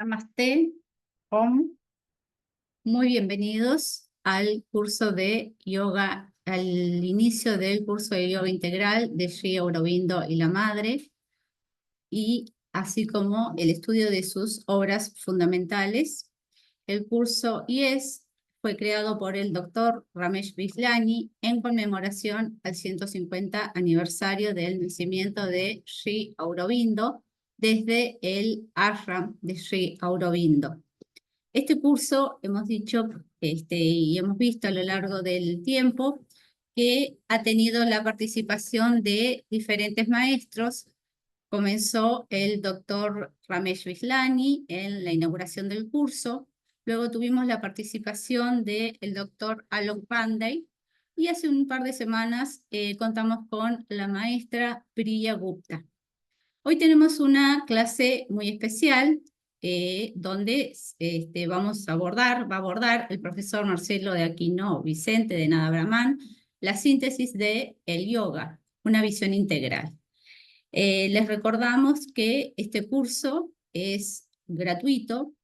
Namaste, Om. Muy bienvenidos al curso de yoga, al inicio del curso de yoga integral de Sri Aurobindo y la Madre, y así como el estudio de sus obras fundamentales. El curso IES fue creado por el doctor Ramesh Bislani en conmemoración al 150 aniversario del nacimiento de Sri Aurobindo desde el ashram de Sri Aurobindo. Este curso hemos dicho y hemos visto a lo largo del tiempo que ha tenido la participación de diferentes maestros. Comenzó el doctor Ramesh Bislani en la inauguración del curso, luego tuvimos la participación del doctor Alok Pandey y hace un par de semanas contamos con la maestra Priya Gupta. Hoy tenemos una clase muy especial donde va a abordar el profesor Marcelo de Aquino Vicente de Nada Brahman la síntesis de el yoga, una visión integral. Les recordamos que este curso es gratuito.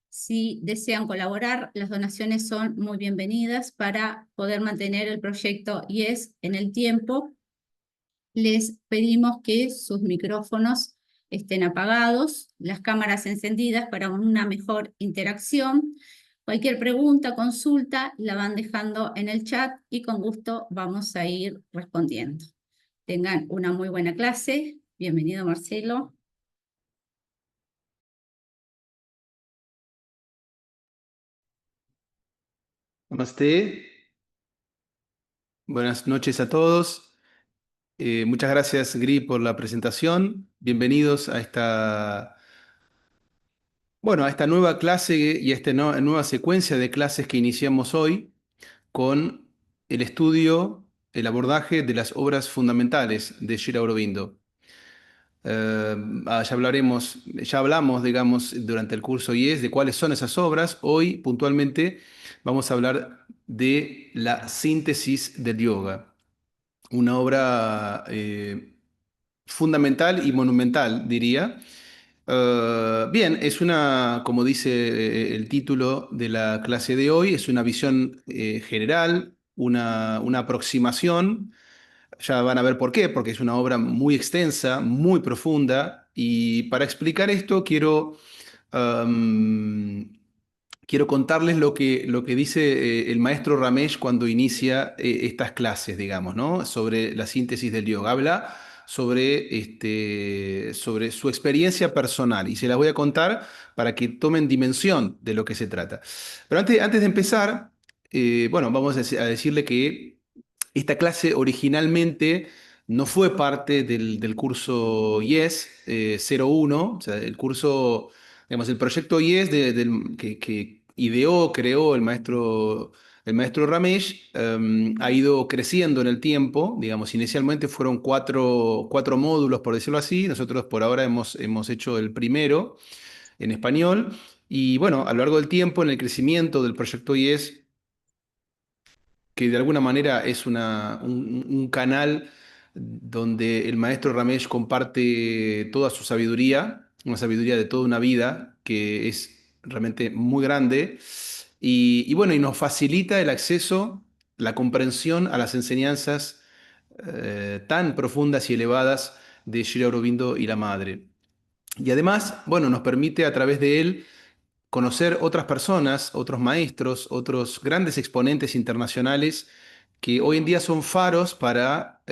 Si desean colaborar, las donaciones son muy bienvenidas para poder mantener el proyecto IES en el tiempo. Les pedimos que sus micrófonos estén apagados, las cámaras encendidas para una mejor interacción. Cualquier pregunta, consulta, la van dejando en el chat y con gusto vamos a ir respondiendo. Tengan una muy buena clase. Bienvenido, Marcelo. Namaste. Buenas noches a todos. Muchas gracias, Gri, por la presentación. Bienvenidos a esta nueva clase y a esta nueva secuencia de clases que iniciamos hoy con el estudio, el abordaje de las obras fundamentales de Sri Aurobindo. Ya hablamos, digamos, durante el curso IES de cuáles son esas obras. Hoy, puntualmente, vamos a hablar de la síntesis del yoga. Una obra fundamental y monumental, diría. Bien, como dice el título de la clase de hoy, es una visión general, una aproximación. Ya van a ver por qué, porque es una obra muy extensa, muy profunda, y para explicar esto um, quiero contarles lo que dice el maestro Ramesh cuando inicia estas clases, digamos, ¿no? Sobre la síntesis del yoga. Habla sobre su experiencia personal y se las voy a contar para que tomen dimensión de lo que se trata. Pero antes de empezar, vamos a decirle que esta clase originalmente no fue parte del curso IES 01, o sea, el curso, digamos, el proyecto IES que ideó, creó el maestro Ramesh, ha ido creciendo en el tiempo. Digamos, inicialmente fueron cuatro módulos, por decirlo así. Nosotros por ahora hemos hecho el primero en español. Y bueno, a lo largo del tiempo, en el crecimiento del proyecto IES, que de alguna manera es un canal donde el maestro Ramesh comparte toda su sabiduría, una sabiduría de toda una vida que es realmente muy grande, y nos facilita el acceso, la comprensión a las enseñanzas tan profundas y elevadas de Sri Aurobindo y la Madre. Y además, bueno, nos permite a través de él conocer otras personas, otros maestros, otros grandes exponentes internacionales que hoy en día son faros para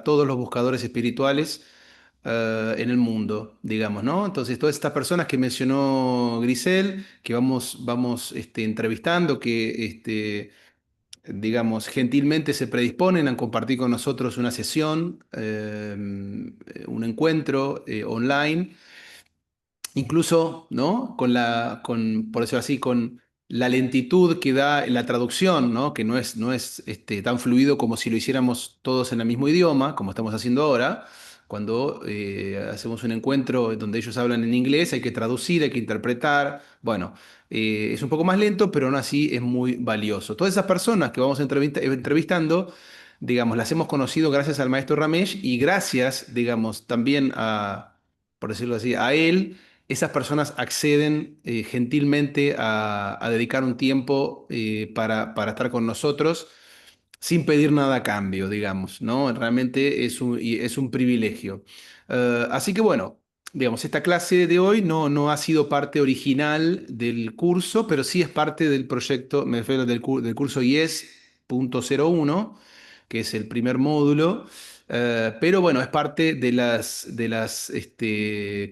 todos los buscadores espirituales en el mundo, digamos, ¿no? Entonces, todas estas personas que mencionó Grisel, que vamos entrevistando, que digamos, gentilmente se predisponen a compartir con nosotros una sesión, un encuentro online, incluso, ¿no? Por decirlo así, con la lentitud que da la traducción, ¿no? Que no es tan fluido como si lo hiciéramos todos en el mismo idioma, como estamos haciendo ahora. Cuando hacemos un encuentro donde ellos hablan en inglés, hay que traducir, hay que interpretar. Bueno, es un poco más lento, pero aún así es muy valioso. Todas esas personas que vamos entrevistando, digamos, las hemos conocido gracias al maestro Ramesh y gracias, digamos, también por decirlo así, a él esas personas acceden gentilmente a dedicar un tiempo para estar con nosotros sin pedir nada a cambio, digamos, ¿no? Realmente es un privilegio. Así que bueno, digamos, esta clase de hoy no ha sido parte original del curso, pero sí es parte del proyecto, me refiero del curso IES.01, que es el primer módulo. Pero bueno, es parte de las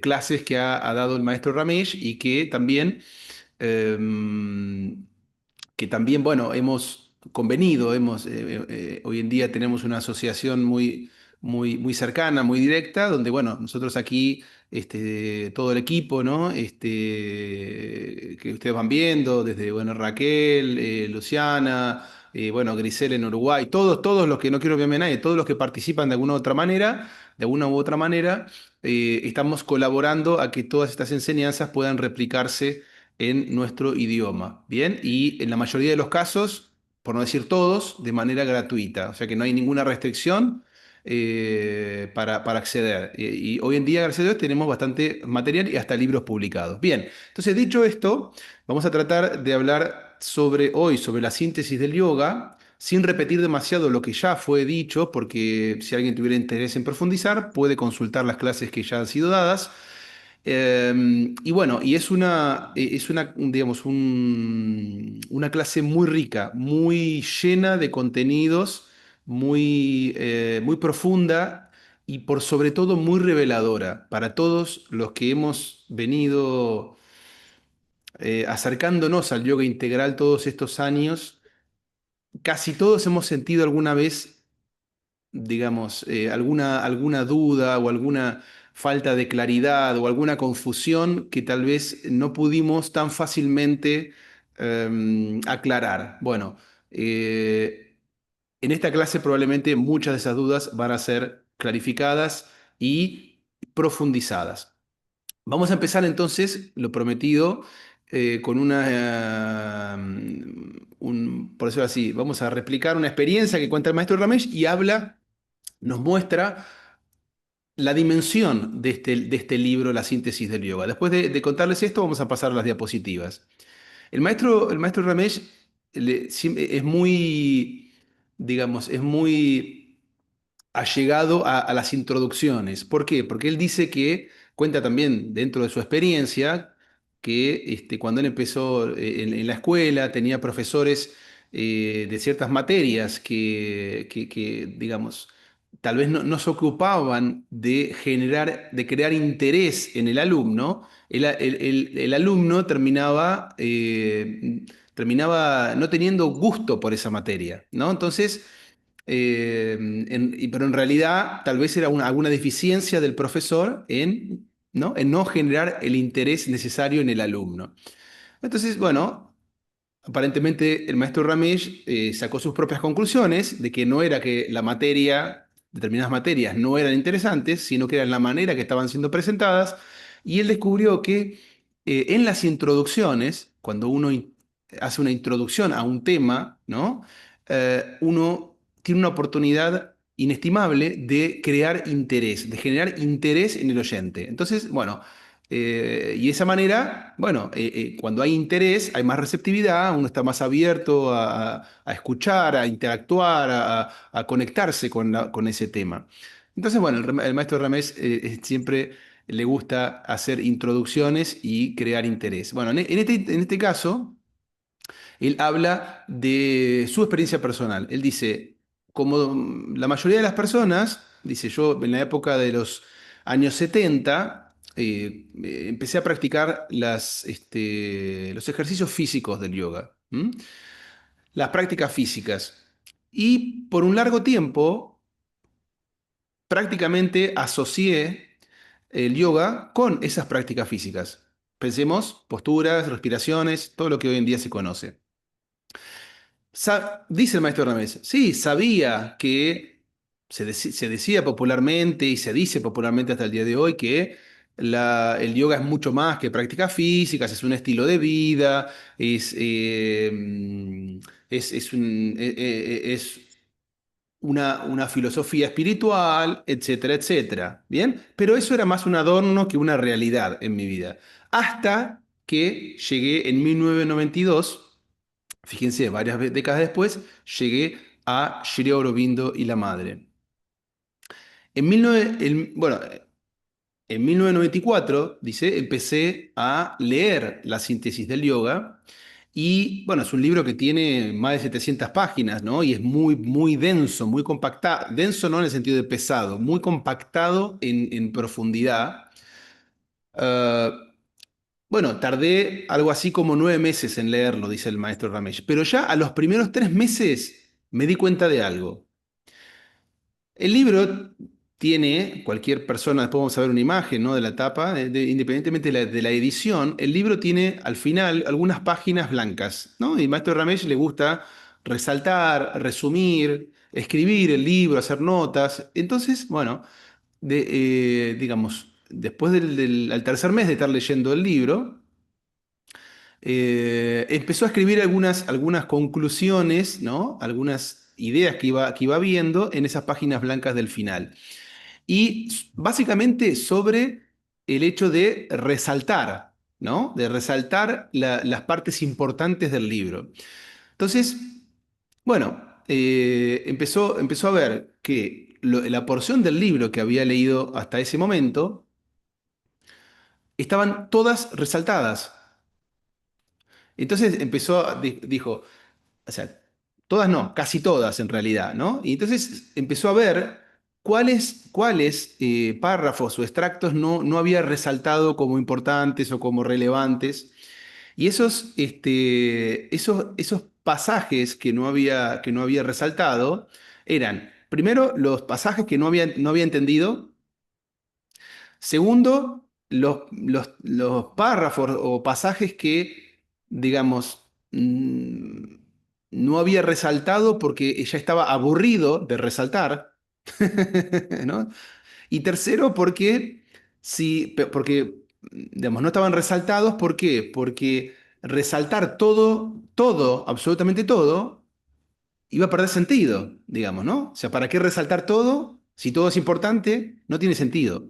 clases que ha dado el maestro Ramesh y que también, bueno, hemos convenido, hoy en día tenemos una asociación muy cercana, muy directa, donde, bueno, nosotros aquí, todo el equipo, ¿no? Que ustedes van viendo, desde, bueno, Raquel, Luciana, bueno, Grisel en Uruguay, todos los que, no quiero verme a nadie, todos los que participan de alguna u otra manera, estamos colaborando a que todas estas enseñanzas puedan replicarse en nuestro idioma, ¿bien? Y en la mayoría de los casos, por no decir todos, de manera gratuita, o sea que no hay ninguna restricción para acceder. Y hoy en día, gracias a Dios, tenemos bastante material y hasta libros publicados. Bien, entonces dicho esto, vamos a tratar de hablar sobre la síntesis del yoga, sin repetir demasiado lo que ya fue dicho, porque si alguien tuviera interés en profundizar, puede consultar las clases que ya han sido dadas. Y bueno, y es una, digamos, una clase muy rica, muy llena de contenidos, muy profunda y por sobre todo muy reveladora para todos los que hemos venido acercándonos al yoga integral todos estos años. Casi todos hemos sentido alguna vez, digamos, alguna duda o alguna falta de claridad o alguna confusión que tal vez no pudimos tan fácilmente aclarar. Bueno, en esta clase probablemente muchas de esas dudas van a ser clarificadas y profundizadas. Vamos a empezar entonces, lo prometido, con por decirlo así, vamos a replicar una experiencia que cuenta el maestro Ramesh y nos muestra la dimensión de este libro, La síntesis del yoga. Después de contarles esto, vamos a pasar a las diapositivas. El maestro Ramesh es muy, digamos, es muy allegado a las introducciones. ¿Por qué? Porque él dice que cuenta también dentro de su experiencia que cuando él empezó en la escuela tenía profesores de ciertas materias digamos, tal vez no se ocupaban de crear interés en el alumno. El alumno terminaba no teniendo gusto por esa materia, ¿no? Entonces, pero en realidad tal vez era alguna deficiencia del profesor en no generar el interés necesario en el alumno. Entonces, bueno, aparentemente el maestro Ramesh sacó sus propias conclusiones de que no era que determinadas materias no eran interesantes, sino que era la manera que estaban siendo presentadas, y él descubrió que en las introducciones, cuando uno hace una introducción a un tema, ¿no? Uno tiene una oportunidad inestimable de crear interés, de generar interés en el oyente. Entonces, bueno, y de esa manera, bueno, cuando hay interés, hay más receptividad, uno está más abierto a escuchar, a interactuar, a conectarse con ese tema. Entonces, bueno, el maestro Ramés siempre le gusta hacer introducciones y crear interés. Bueno, en este caso, él habla de su experiencia personal. Él dice, como la mayoría de las personas, dice yo, en la época de los años 70, empecé a practicar los ejercicios físicos del yoga, las prácticas físicas. Y por un largo tiempo, prácticamente asocié el yoga con esas prácticas físicas. Pensemos, posturas, respiraciones, todo lo que hoy en día se conoce. Dice el maestro Ramés, sí, sabía que se decía popularmente y se dice popularmente hasta el día de hoy que el yoga es mucho más que prácticas físicas, es un estilo de vida, es, es, un- es una filosofía espiritual, etcétera, etcétera. ¿Bien? Pero eso era más un adorno que una realidad en mi vida. Hasta que llegué en 1992, fíjense, varias décadas después, llegué a Sri Aurobindo y la Madre. Bueno, en 1994, dice, empecé a leer la síntesis del yoga y, bueno, es un libro que tiene más de 700 páginas, ¿no? Y es muy, muy denso, muy compactado, denso no en el sentido de pesado, muy compactado en profundidad. Ah, bueno, tardé algo así como 9 meses en leerlo, dice el maestro Ramesh, pero ya a los primeros 3 meses me di cuenta de algo. El libro tiene, cualquier persona, después vamos a ver una imagen, ¿no? De la tapa, independientemente de la edición, el libro tiene al final algunas páginas blancas, ¿no? Y al maestro Ramesh le gusta resaltar, resumir, escribir el libro, hacer notas. Entonces, bueno, digamos, después al tercer mes de estar leyendo el libro, empezó a escribir algunas conclusiones, ¿no? Algunas ideas que iba viendo en esas páginas blancas del final. Y básicamente sobre el hecho de resaltar, ¿no? De resaltar las partes importantes del libro. Entonces, bueno, empezó a ver que la porción del libro que había leído hasta ese momento estaban todas resaltadas. Entonces dijo, o sea, todas no, casi todas en realidad, ¿no? Y entonces empezó a ver cuáles párrafos o extractos no había resaltado como importantes o como relevantes. Y esos pasajes que no había resaltado eran, primero, los pasajes que no había entendido. Segundo, los párrafos o pasajes que, digamos, no había resaltado porque ya estaba aburrido de resaltar, ¿no? Y tercero, digamos, no estaban resaltados, ¿por qué? Porque resaltar todo, todo, absolutamente todo, iba a perder sentido, digamos, ¿no? O sea, ¿para qué resaltar todo? Si todo es importante, no tiene sentido.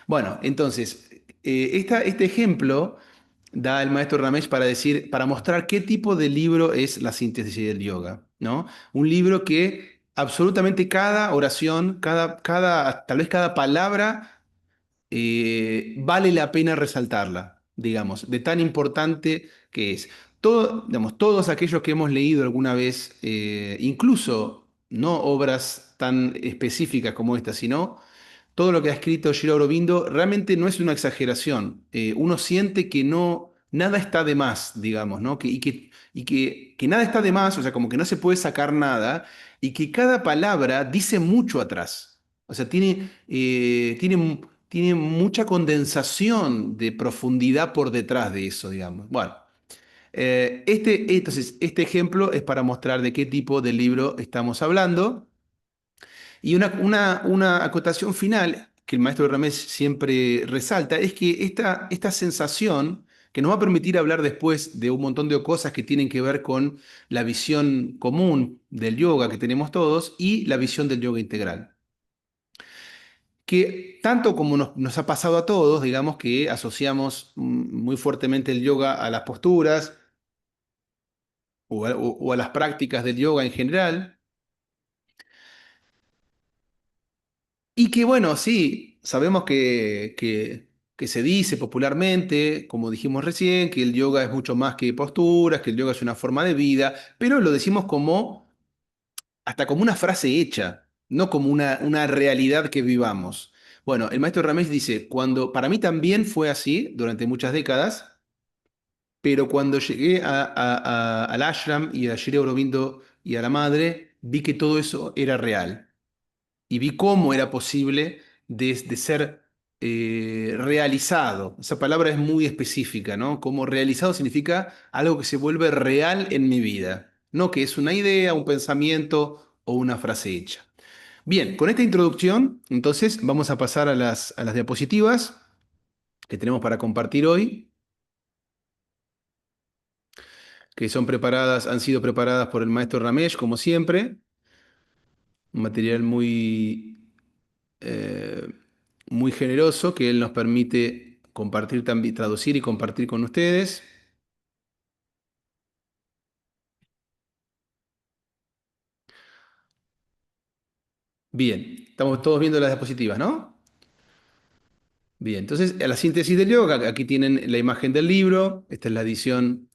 Bueno, entonces, este ejemplo da el maestro Ramesh para mostrar qué tipo de libro es la síntesis del yoga, ¿no? Un libro que absolutamente cada oración, tal vez cada palabra, vale la pena resaltarla, digamos, de tan importante que es. Digamos, todos aquellos que hemos leído alguna vez, incluso no obras tan específicas como esta, sino todo lo que ha escrito Giro Aurobindo realmente no es una exageración. Uno siente que nada está de más, digamos, ¿no? Y que nada está de más, o sea, como que no se puede sacar nada, y que cada palabra dice mucho atrás. O sea, tiene mucha condensación de profundidad por detrás de eso, digamos. Bueno, entonces, este ejemplo es para mostrar de qué tipo de libro estamos hablando. Y una acotación final que el maestro Ramés siempre resalta es que esta sensación que nos va a permitir hablar después de un montón de cosas que tienen que ver con la visión común del yoga que tenemos todos y la visión del yoga integral. Que tanto como nos ha pasado a todos, digamos que asociamos muy fuertemente el yoga a las posturas o a las prácticas del yoga en general. Y que bueno, sí, sabemos que se dice popularmente, como dijimos recién, que el yoga es mucho más que posturas, que el yoga es una forma de vida, pero lo decimos hasta como una frase hecha, no como una realidad que vivamos. Bueno, el maestro Ramesh dice, para mí también fue así durante muchas décadas, pero cuando llegué al ashram y a Shri Aurobindo y a la madre, vi que todo eso era real y vi cómo era posible de ser realizado. Esa palabra es muy específica, ¿no? Como realizado significa algo que se vuelve real en mi vida, no que es una idea, un pensamiento o una frase hecha. Bien, con esta introducción, entonces vamos a pasar a las diapositivas que tenemos para compartir hoy, que han sido preparadas por el maestro Ramesh, como siempre. un material eh, muy generoso que él nos permite compartir también, traducir y compartir con ustedes. Bien, estamos todos viendo las diapositivas, ¿no? Bien, entonces a la síntesis del yoga, aquí tienen la imagen del libro, esta es la edición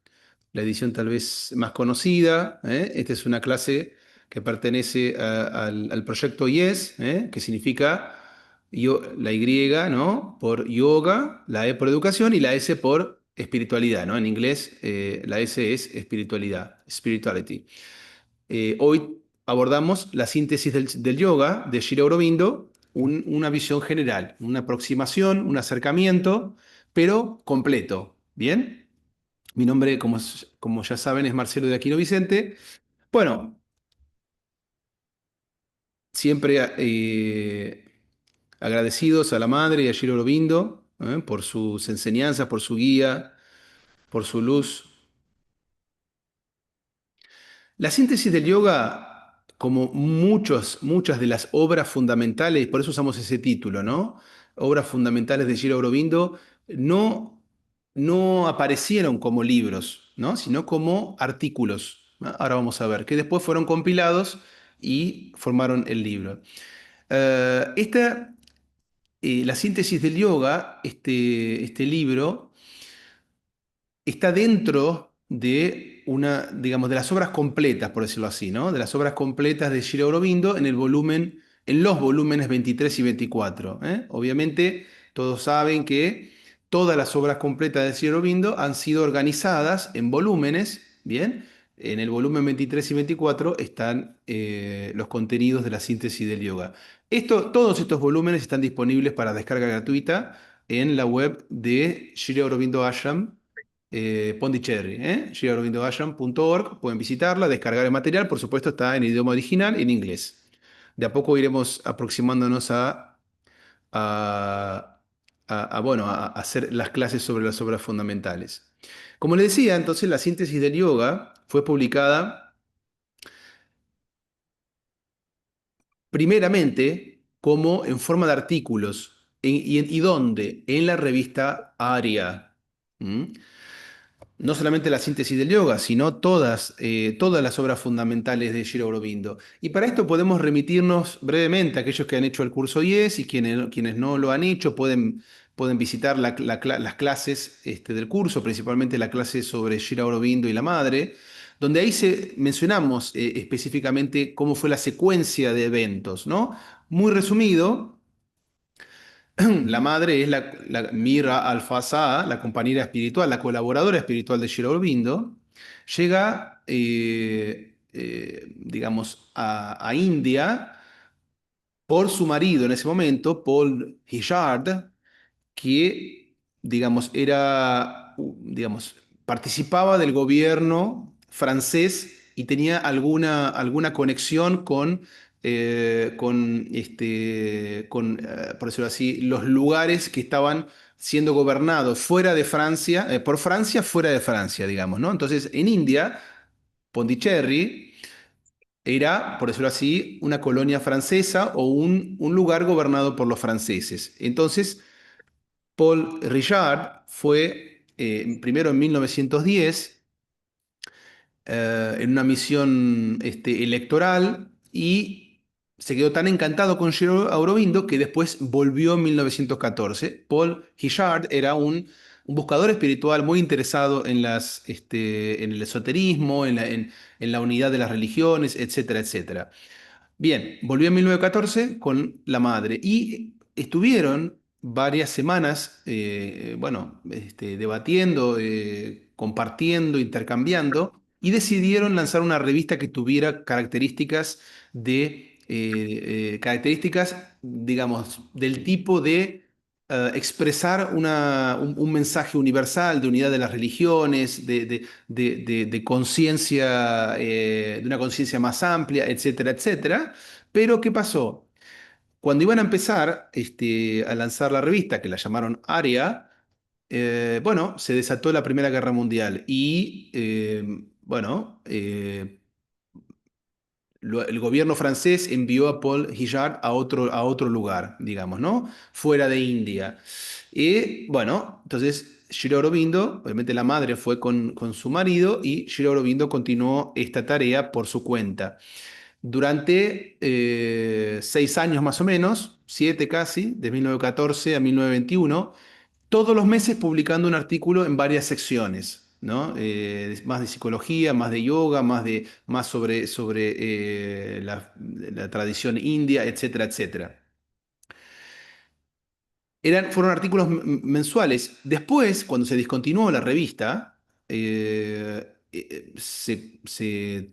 tal vez más conocida, ¿eh? Esta es una clase que pertenece al proyecto YES, ¿eh? Que significa la Y, ¿no? Por yoga, la E por educación y la S por espiritualidad, ¿no? En inglés la S es espiritualidad, spirituality. Hoy abordamos la síntesis del yoga de Shri Aurobindo, una visión general, una aproximación, un acercamiento, pero completo. ¿Bien? Mi nombre, como ya saben, es Marcelo de Aquino Vicente. Bueno, siempre agradecidos a la madre y a Shri Aurobindo por sus enseñanzas, por su guía, por su luz. La síntesis del yoga, como muchas de las obras fundamentales, por eso usamos ese título, ¿no? Obras fundamentales de Giro Aurobindo, no, no aparecieron como libros, ¿no? Sino como artículos, ¿no? Ahora vamos a ver, que después fueron compilados y formaron el libro. La síntesis del yoga, este libro, está dentro de digamos, de las obras completas, por decirlo así, ¿no? De las obras completas de Giro Aurobindo en los volúmenes 23 y 24, ¿eh? Obviamente, todos saben que todas las obras completas de Giro Aurobindo han sido organizadas en volúmenes, ¿bien? En el volumen 23 y 24 están los contenidos de la síntesis del yoga. Todos estos volúmenes están disponibles para descarga gratuita en la web de Shri Aurobindo Ashram, Pondicherry, sriaurobindoashram.org. Pueden visitarla, descargar el material. Por supuesto, está en idioma original y en inglés. De a poco iremos aproximándonos a, bueno, a hacer las clases sobre las obras fundamentales. Como les decía, entonces la síntesis del yoga fue publicada primeramente como en forma de artículos. ¿Y dónde? En la revista Aria. ¿Mm? No solamente la síntesis del yoga, sino todas las obras fundamentales de Shri Aurobindo. Y para esto podemos remitirnos brevemente a aquellos que han hecho el curso IES y quienes no lo han hecho pueden visitar las clases del curso, principalmente la clase sobre Shri Aurobindo y la madre, donde ahí mencionamos específicamente cómo fue la secuencia de eventos, ¿no? Muy resumido. La madre es la Mira Alfazá, la compañera espiritual, la colaboradora espiritual de Shri Aurobindo. Llega, digamos, a India por su marido en ese momento, Paul Hijard, que, digamos, digamos, participaba del gobierno francés y tenía alguna conexión por decirlo así, los lugares que estaban siendo gobernados fuera de Francia, por Francia, fuera de Francia, digamos, ¿no? Entonces, en India, Pondicherry era, por decirlo así, una colonia francesa o un lugar gobernado por los franceses. Entonces, Paul Richard fue primero en 1910 en una misión electoral y se quedó tan encantado con Giro Aurobindo que después volvió en 1914. Paul Richard era un buscador espiritual muy interesado en el esoterismo, en la unidad de las religiones, etcétera, etcétera. Bien, volvió en 1914 con la madre y estuvieron varias semanas, bueno, debatiendo, compartiendo, intercambiando y decidieron lanzar una revista que tuviera características, digamos, del tipo de expresar un mensaje universal de unidad de las religiones, de conciencia, de una conciencia más amplia, etcétera, etcétera. Pero, ¿qué pasó? Cuando iban a empezar a lanzar la revista, que la llamaron Aria, bueno, se desató la Primera Guerra Mundial y, bueno, el gobierno francés envió a Paul Hijard a otro lugar, digamos, ¿no? Fuera de India. Y bueno, entonces Sri Aurobindo, obviamente la madre fue con su marido y Sri Aurobindo continuó esta tarea por su cuenta. Durante 6 años más o menos, 7 casi, de 1914 a 1921, todos los meses publicando un artículo en varias secciones, ¿no? Más de psicología, más de yoga, más sobre la tradición india, etcétera, etcétera. Fueron artículos mensuales. Después, cuando se discontinuó la revista, se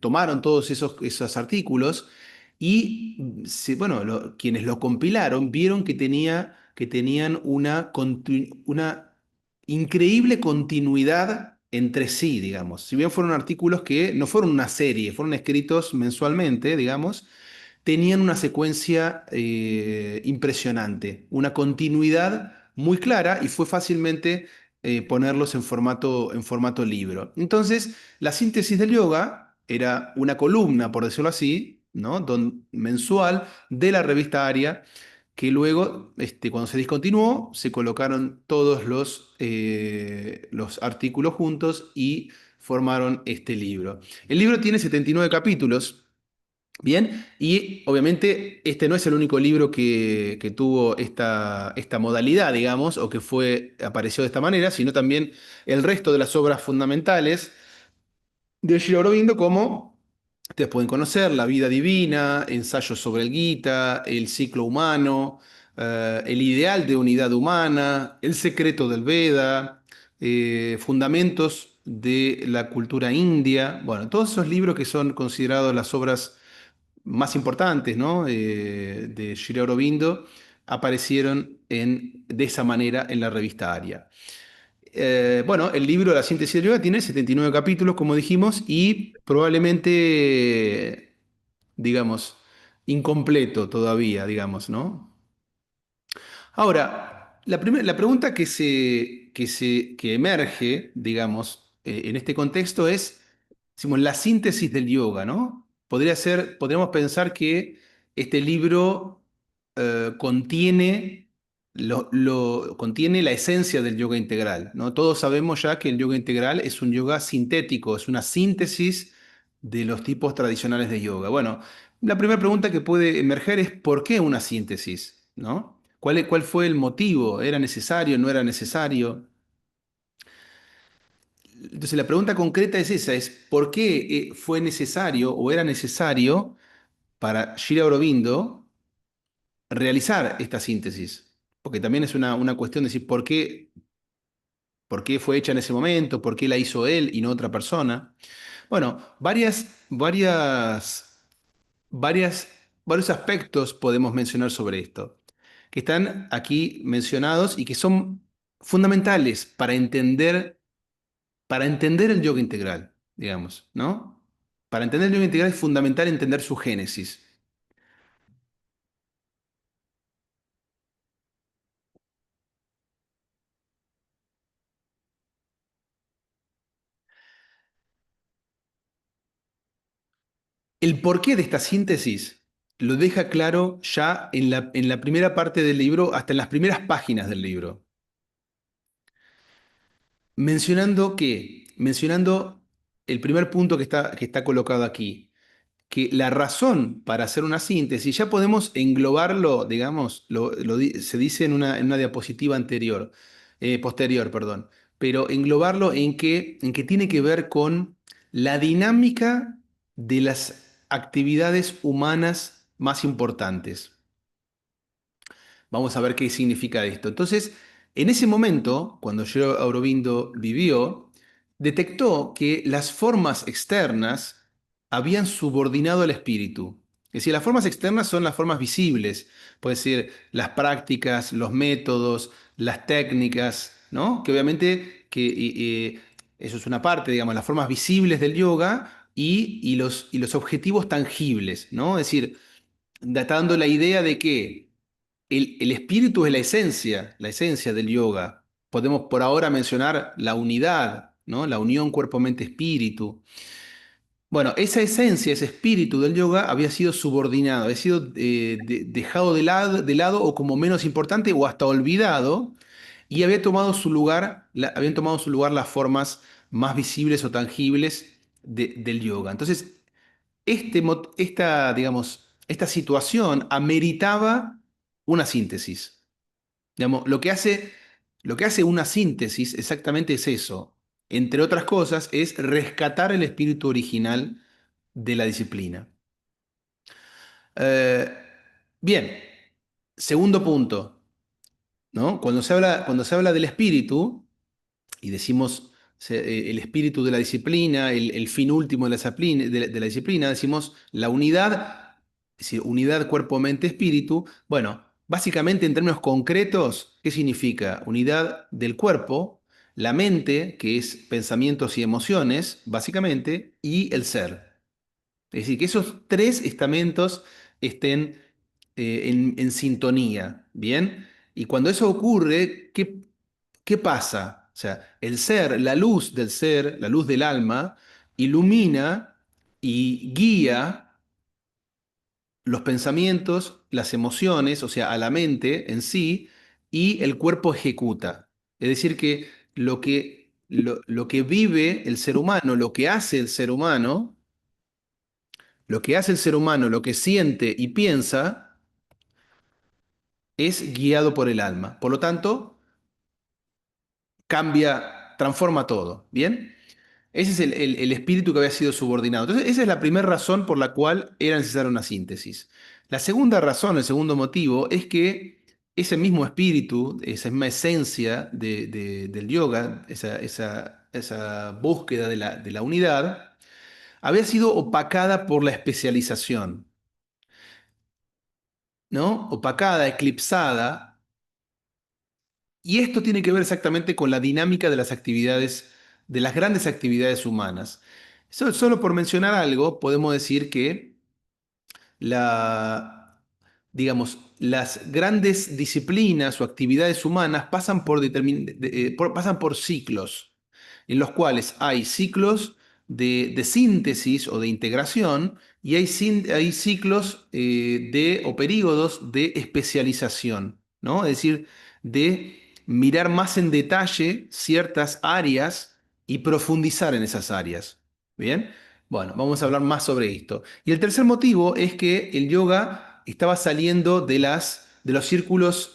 tomaron todos esos artículos y bueno, quienes lo compilaron vieron que tenían una increíble continuidad entre sí, digamos. Si bien fueron artículos que no fueron una serie, fueron escritos mensualmente, digamos, tenían una secuencia impresionante, una continuidad muy clara y fue fácilmente ponerlos en formato libro. Entonces, la síntesis del yoga era una columna, por decirlo así, ¿no? Mensual de la revista Aria, que luego, cuando se discontinuó, se colocaron todos los artículos juntos y formaron este libro. El libro tiene 79 capítulos. Bien, y obviamente este no es el único libro que tuvo esta modalidad, digamos, o que apareció de esta manera, sino también el resto de las obras fundamentales de Sri Aurobindo, como ustedes pueden conocer, La vida divina, Ensayos sobre el Gita, El ciclo humano, El ideal de unidad humana, El secreto del Veda, Fundamentos de la cultura india, bueno, todos esos libros que son considerados las obras más importantes, ¿no? De Sri Aurobindo aparecieron de esa manera en la revista Aria. Bueno, el libro La síntesis del yoga tiene 79 capítulos, como dijimos, y probablemente, digamos, incompleto todavía, digamos, ¿no? Ahora, la pregunta que emerge, digamos, en este contexto es, decimos, la síntesis del yoga, ¿no? Podríamos pensar que este libro contiene la esencia del yoga integral, ¿no? Todos sabemos ya que el yoga integral es un yoga sintético, es una síntesis de los tipos tradicionales de yoga. Bueno, la primera pregunta que puede emerger es ¿por qué una síntesis? ¿No? ¿Cuál fue el motivo? ¿Era necesario? ¿No era necesario? Entonces la pregunta concreta es esa, es ¿por qué fue necesario o era necesario para Sri Aurobindo realizar esta síntesis? Porque también es una cuestión de decir por qué fue hecha en ese momento, por qué la hizo él y no otra persona. Bueno, varias, varios aspectos podemos mencionar sobre esto, que están aquí mencionados y que son fundamentales para entender el yoga integral, digamos, ¿no? Para entender el yoga integral es fundamental entender su génesis. El porqué de esta síntesis lo deja claro ya en la primera parte del libro, hasta en las primeras páginas del libro, mencionando el primer punto que está colocado aquí, que la razón para hacer una síntesis, ya podemos englobarlo, digamos, se dice en una diapositiva posterior, perdón, pero englobarlo en que tiene que ver con la dinámica de las actividades humanas más importantes. Vamos a ver qué significa esto. Entonces, en ese momento, cuando Sri Aurobindo vivió, detectó que las formas externas habían subordinado al espíritu. Es decir, las formas externas son las formas visibles, puede ser las prácticas, los métodos, las técnicas, ¿no? Que obviamente eso es una parte, digamos, las formas visibles del yoga y los objetivos tangibles, ¿no? Es decir, dando la idea de que el espíritu es la esencia del yoga. Podemos por ahora mencionar la unidad, ¿no? La unión cuerpo-mente-espíritu. Bueno, esa esencia, ese espíritu del yoga había sido subordinado, había sido dejado de lado o como menos importante o hasta olvidado y había tomado su lugar, habían tomado su lugar las formas más visibles o tangibles del yoga. Entonces, digamos, esta situación ameritaba una síntesis. Digamos, lo que hace una síntesis exactamente es eso. Entre otras cosas, es rescatar el espíritu original de la disciplina. Eh, bien, segundo punto, ¿no? Cuando se habla del espíritu, y decimos el espíritu de la disciplina, el fin último de la disciplina, de la disciplina, decimos la unidad, es decir, unidad cuerpo, mente, espíritu. Bueno, básicamente en términos concretos, ¿qué significa? Unidad del cuerpo, la mente, que es pensamientos y emociones, básicamente, y el ser. Es decir, que esos tres estamentos estén en sintonía, ¿bien? Y cuando eso ocurre, ¿qué pasa? O sea, el ser, la luz del ser, la luz del alma, ilumina y guía los pensamientos, las emociones, o sea, a la mente en sí, y el cuerpo ejecuta. Es decir, que lo que vive el ser humano, lo que hace el ser humano, lo que hace el ser humano, lo que siente y piensa, es guiado por el alma. Por lo tanto, cambia, transforma todo. ¿Bien? Ese es el espíritu que había sido subordinado. Entonces, esa es la primera razón por la cual era necesaria una síntesis. La segunda razón, el segundo motivo, es que ese mismo espíritu, esa misma esencia del yoga, esa búsqueda de la unidad, había sido opacada por la especialización, ¿no? Opacada, eclipsada. Y esto tiene que ver exactamente con la dinámica de las actividades, de las grandes actividades humanas. Solo por mencionar algo, podemos decir que digamos, las grandes disciplinas o actividades humanas pasan pasan por ciclos, en los cuales hay ciclos de síntesis o de integración y hay ciclos o períodos de especialización, ¿no? Es decir, de mirar más en detalle ciertas áreas y profundizar en esas áreas. ¿Bien? Bueno, vamos a hablar más sobre esto. Y el tercer motivo es que el yoga estaba saliendo de los círculos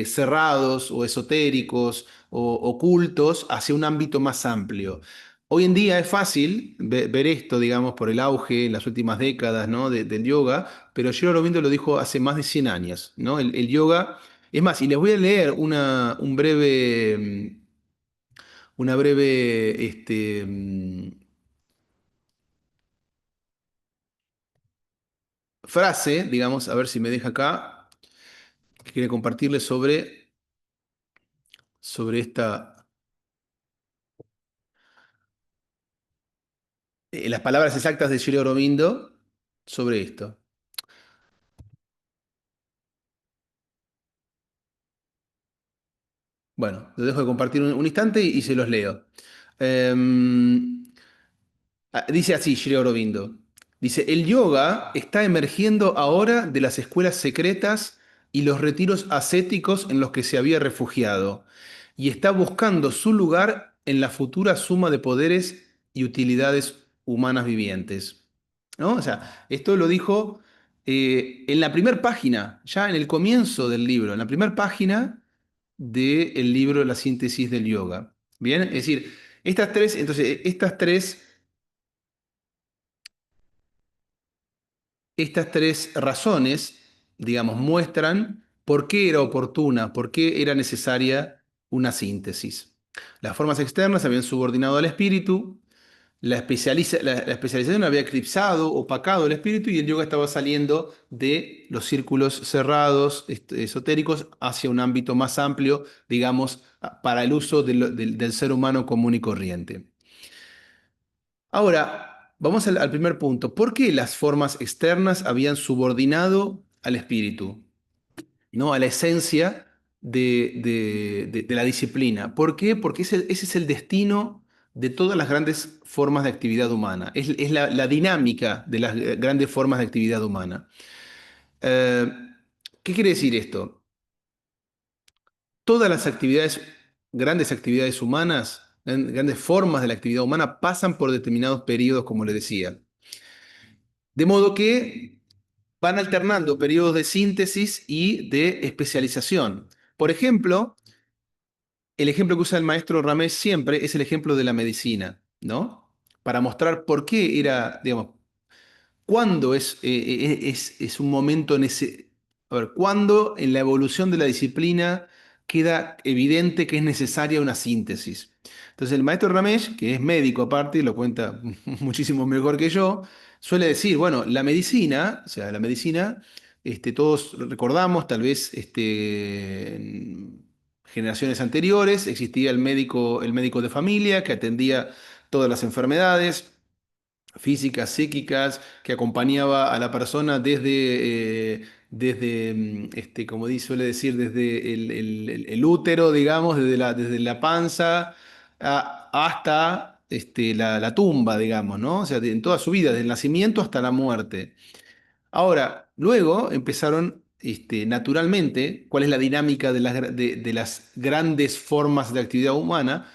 cerrados o esotéricos o ocultos hacia un ámbito más amplio. Hoy en día es fácil ver esto, digamos, por el auge en las últimas décadas, ¿no? Del yoga, pero Sri Aurobindo lo dijo hace más de 100 años, ¿no? El yoga, es más, y les voy a leer una breve frase, digamos, a ver si me deja acá, que quiere compartirles sobre las palabras exactas de Sri Aurobindo sobre esto. Bueno, lo dejo de compartir un instante y se los leo. Em, Dice así Sri Aurobindo. Dice, el yoga está emergiendo ahora de las escuelas secretas y los retiros ascéticos en los que se había refugiado, y está buscando su lugar en la futura suma de poderes y utilidades humanas vivientes. ¿No? O sea, esto lo dijo en la primera página, ya en el comienzo del libro, en la primera página del libro La síntesis del yoga. Bien, es decir, estas tres razones, digamos, muestran por qué era oportuna, por qué era necesaria una síntesis. Las formas externas habían subordinado al espíritu, la especialización había eclipsado, opacado el espíritu y el yoga estaba saliendo de los círculos cerrados, esotéricos, hacia un ámbito más amplio, digamos, para el uso del ser humano común y corriente. Ahora, vamos al primer punto. ¿Por qué las formas externas habían subordinado al espíritu, ¿no? A la esencia de la disciplina? ¿Por qué? Porque ese es el destino de todas las grandes formas de actividad humana. Es la dinámica de las grandes formas de actividad humana. Eh, ¿Qué quiere decir esto? Todas las actividades, grandes actividades humanas, grandes formas de la actividad humana pasan por determinados periodos, como le decía. De modo que van alternando periodos de síntesis y de especialización. Por ejemplo, el ejemplo que usa el maestro Ramés siempre es el ejemplo de la medicina, ¿no? Para mostrar por qué era, digamos, cuándo es un momento en ese... A ver, cuándo en la evolución de la disciplina queda evidente que es necesaria una síntesis. Entonces el maestro Ramesh, que es médico aparte, lo cuenta muchísimo mejor que yo, suele decir, bueno, la medicina, o sea, la medicina, todos recordamos, tal vez en generaciones anteriores, existía el médico de familia que atendía todas las enfermedades físicas, psíquicas, que acompañaba a la persona desde, como suele decir, desde el útero, digamos, desde la panza hasta la tumba, digamos, ¿no? O sea, en toda su vida, desde el nacimiento hasta la muerte. Ahora, luego empezaron, naturalmente, ¿cuál es la dinámica de las grandes formas de actividad humana?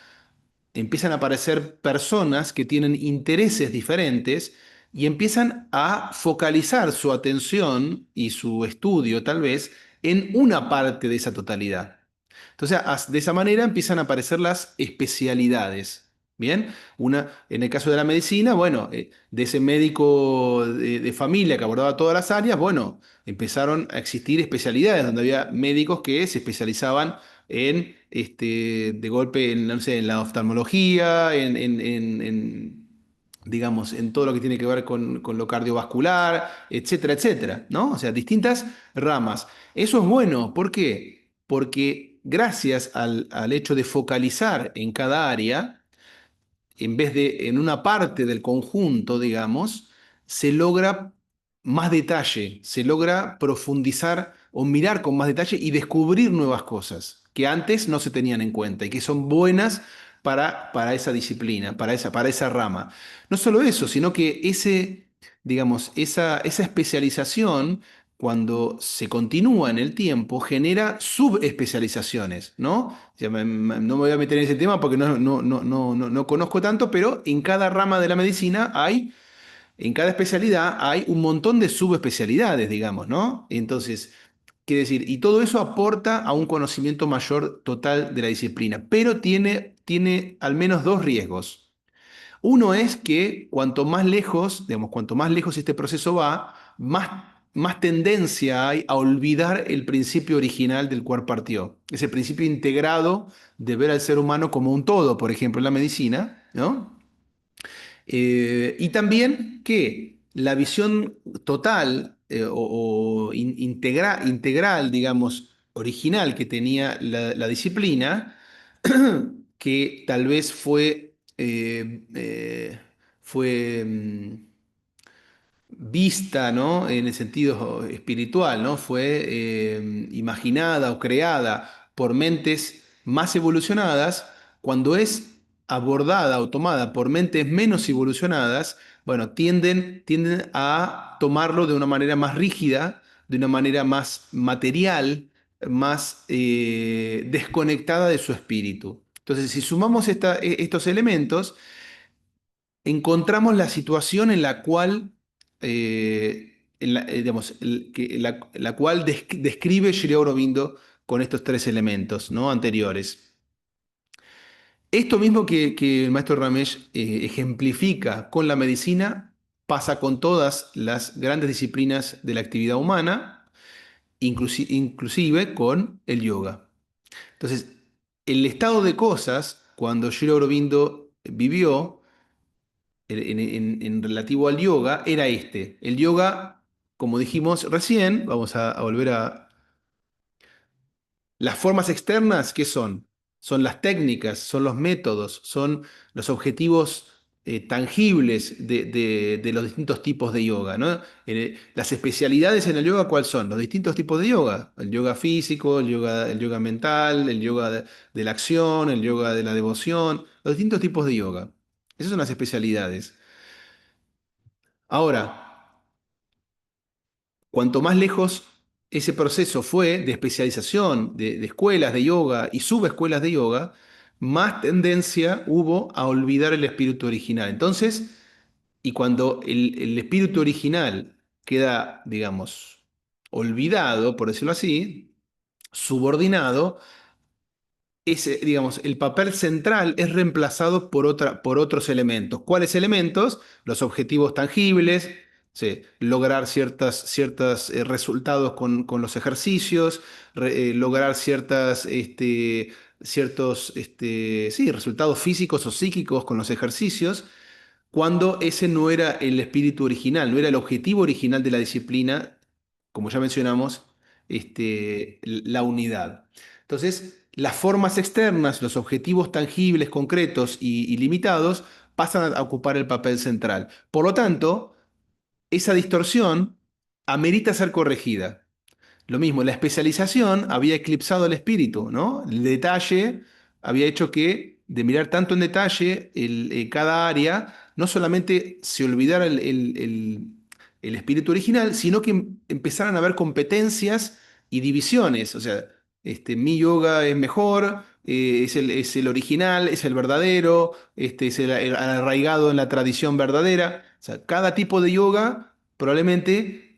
Empiezan a aparecer personas que tienen intereses diferentes y empiezan a focalizar su atención y su estudio, tal vez, en una parte de esa totalidad. Entonces, de esa manera empiezan a aparecer las especialidades. Bien, en el caso de la medicina, bueno, de ese médico de familia que abordaba todas las áreas, bueno, empezaron a existir especialidades donde había médicos que se especializaban en, de golpe, en, no sé, en la oftalmología, digamos, en todo lo que tiene que ver con lo cardiovascular, etcétera, etcétera, ¿no? O sea, distintas ramas. Eso es bueno, ¿por qué? Porque gracias al hecho de focalizar en cada área, en vez de en una parte del conjunto, digamos, se logra más detalle, se logra profundizar o mirar con más detalle y descubrir nuevas cosas que antes no se tenían en cuenta y que son buenas para esa disciplina, para esa rama. No solo eso, sino que digamos, esa especialización, cuando se continúa en el tiempo, genera subespecializaciones, ¿no? Ya no me voy a meter en ese tema porque no conozco tanto, pero en cada rama de la medicina en cada especialidad hay un montón de subespecialidades, digamos, ¿no? Entonces, quiere decir, y todo eso aporta a un conocimiento mayor total de la disciplina, pero tiene al menos dos riesgos. Uno es que cuanto más lejos, digamos, cuanto más lejos este proceso va, más tendencia hay a olvidar el principio original del cual partió. Ese principio integrado de ver al ser humano como un todo, por ejemplo, en la medicina, ¿no? Y también que la visión total integral, digamos, original que tenía la disciplina, que tal vez fue vista, ¿no? En el sentido espiritual, ¿no? Fue imaginada o creada por mentes más evolucionadas, cuando es abordada o tomada por mentes menos evolucionadas, bueno, tienden a tomarlo de una manera más rígida, de una manera más material, más desconectada de su espíritu. Entonces, si sumamos estos elementos, encontramos la situación en la cual, digamos, la cual describe Sri Aurobindo con estos tres elementos, ¿no? Anteriores. Esto mismo que el maestro Ramesh ejemplifica con la medicina, pasa con todas las grandes disciplinas de la actividad humana, inclusive con el yoga. Entonces, el estado de cosas, cuando Sri Aurobindo vivió, en relativo al yoga era este. El yoga, como dijimos recién, vamos a volver a... Las formas externas, ¿qué son? Son las técnicas, son los métodos, son los objetivos tangibles de los distintos tipos de yoga, ¿no? Las especialidades en el yoga, ¿cuáles son? Los distintos tipos de yoga. El yoga físico, el yoga mental, el yoga de la acción, el yoga de la devoción, los distintos tipos de yoga. Esas son las especialidades. Ahora, cuanto más lejos ese proceso fue de especialización, de escuelas de yoga y subescuelas de yoga, más tendencia hubo a olvidar el espíritu original. Entonces, y cuando el espíritu original queda, digamos, olvidado, por decirlo así, subordinado, ese, digamos, el papel central es reemplazado por otros elementos. ¿Cuáles elementos? Los objetivos tangibles, sí, lograr ciertos resultados con los ejercicios, lograr ciertos sí, resultados físicos o psíquicos con los ejercicios, cuando ese no era el espíritu original, no era el objetivo original de la disciplina, como ya mencionamos, la unidad. Entonces, las formas externas, los objetivos tangibles, concretos y limitados, pasan a ocupar el papel central. Por lo tanto, esa distorsión amerita ser corregida. Lo mismo, la especialización había eclipsado el espíritu, ¿no? El detalle había hecho que, de mirar tanto en detalle cada área, no solamente se olvidara el espíritu original, sino que empezaran a haber competencias y divisiones. O sea, mi yoga es mejor, es el original, es el verdadero, es el arraigado en la tradición verdadera. O sea, cada tipo de yoga probablemente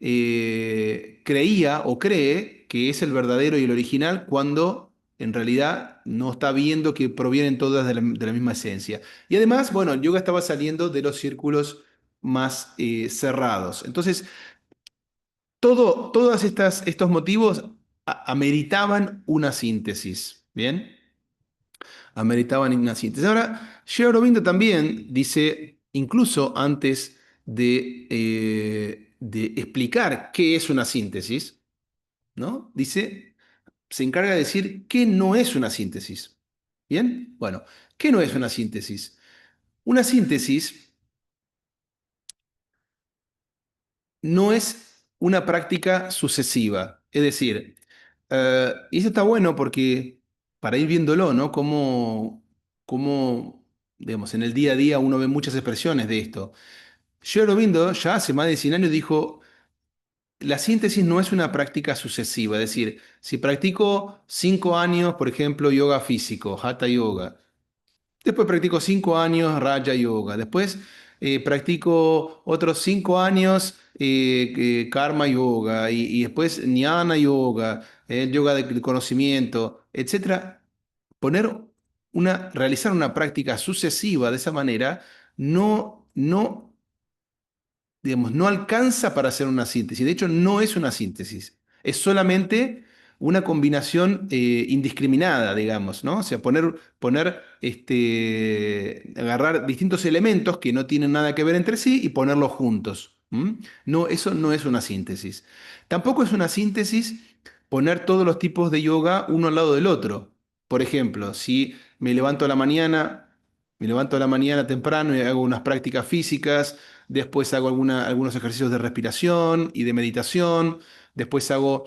creía o cree que es el verdadero y el original cuando en realidad no está viendo que provienen todas de la misma esencia. Y además, bueno, el yoga estaba saliendo de los círculos más cerrados. Entonces, todos estos motivos ameritaban una síntesis, ¿bien? Ameritaban una síntesis. Ahora, Sri Aurobindo también dice, incluso antes de explicar qué es una síntesis, ¿no? Dice, se encarga de decir qué no es una síntesis. ¿Bien? Bueno, ¿qué no es una síntesis? Una síntesis no es una práctica sucesiva. Es decir, y eso está bueno porque para ir viéndolo, ¿no? Cómo, digamos, en el día a día uno ve muchas expresiones de esto. Sri Aurobindo ya hace más de 100 años dijo, la síntesis no es una práctica sucesiva. Es decir, si practico 5 años, por ejemplo, yoga físico, hatha yoga, después practico 5 años Raja Yoga. Después practico otros 5 años Karma Yoga y después Jnana Yoga, yoga del conocimiento, etcétera. Realizar una práctica sucesiva de esa manera no digamos, no alcanza para hacer una síntesis. De hecho, no es una síntesis. Es solamente una combinación indiscriminada, digamos, ¿no? O sea, agarrar distintos elementos que no tienen nada que ver entre sí y ponerlos juntos. ¿M? No, eso no es una síntesis. Tampoco es una síntesis poner todos los tipos de yoga uno al lado del otro. Por ejemplo, si me levanto a la mañana temprano y hago unas prácticas físicas. Después hago algunos ejercicios de respiración y de meditación. Después hago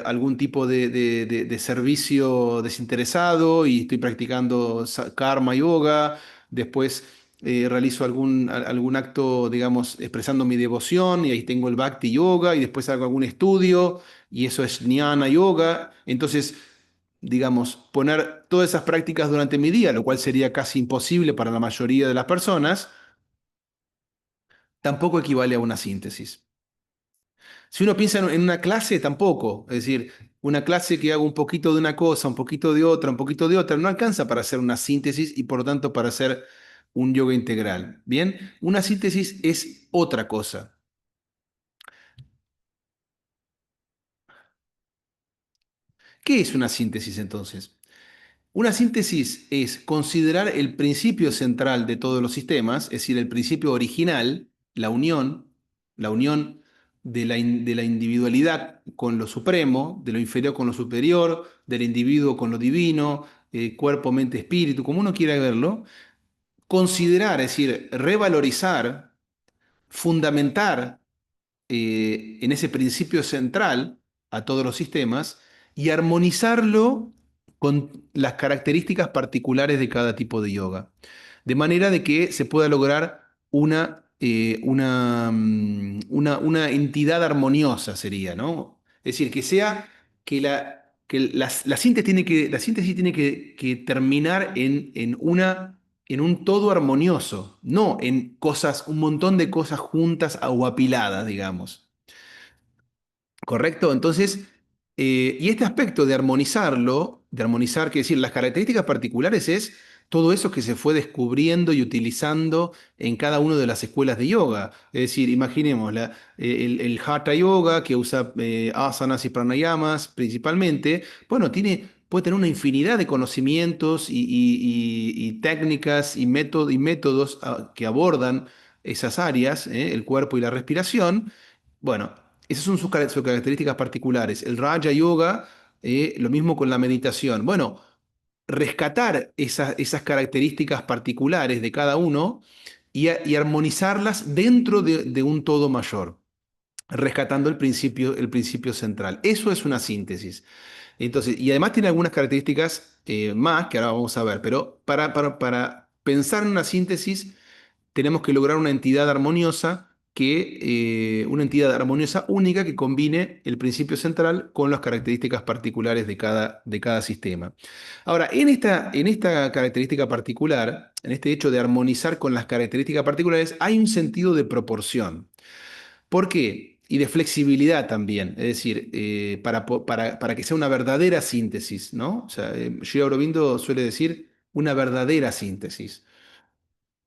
algún tipo de servicio desinteresado y estoy practicando karma yoga. Después realizo algún acto, digamos, expresando mi devoción y ahí tengo el bhakti yoga y después hago algún estudio y eso es jnana yoga. Entonces, digamos, poner todas esas prácticas durante mi día, lo cual sería casi imposible para la mayoría de las personas, tampoco equivale a una síntesis. Si uno piensa en una clase, tampoco. Es decir, una clase que hago un poquito de una cosa, un poquito de otra, un poquito de otra, no alcanza para hacer una síntesis y por lo tanto para hacer un yoga integral. Bien, una síntesis es otra cosa. ¿Qué es una síntesis entonces? Una síntesis es considerar el principio central de todos los sistemas, es decir, el principio original, la unión de la individualidad con lo supremo, de lo inferior con lo superior, del individuo con lo divino, cuerpo, mente, espíritu, como uno quiera verlo, considerar, es decir, revalorizar, fundamentar en ese principio central a todos los sistemas y armonizarlo con las características particulares de cada tipo de yoga. De manera de que se pueda lograr una entidad armoniosa sería, ¿no? Es decir, que sea que la síntesis tiene que terminar en un todo armonioso, no en cosas, un montón de cosas juntas o apiladas, digamos. ¿Correcto? Entonces, y este aspecto de armonizar, quiere decir, las características particulares es todo eso que se fue descubriendo y utilizando en cada una de las escuelas de yoga. Es decir, imaginemos el Hatha Yoga que usa asanas y pranayamas principalmente. Bueno, puede tener una infinidad de conocimientos y técnicas y métodos que abordan esas áreas, el cuerpo y la respiración. Bueno, esas son sus características particulares. El Raja Yoga, lo mismo con la meditación. Bueno, rescatar esas características particulares de cada uno y armonizarlas dentro de un todo mayor, rescatando el principio central. Eso es una síntesis. Entonces, y además tiene algunas características más que ahora vamos a ver, pero para pensar en una síntesis tenemos que lograr una entidad armoniosa única que combine el principio central con las características particulares de cada sistema. Ahora, en esta característica particular, en este hecho de armonizar con las características particulares, hay un sentido de proporción. ¿Por qué? Y de flexibilidad también, es decir, para que sea una verdadera síntesis, ¿no? O sea, Sri Aurobindo suele decir una verdadera síntesis.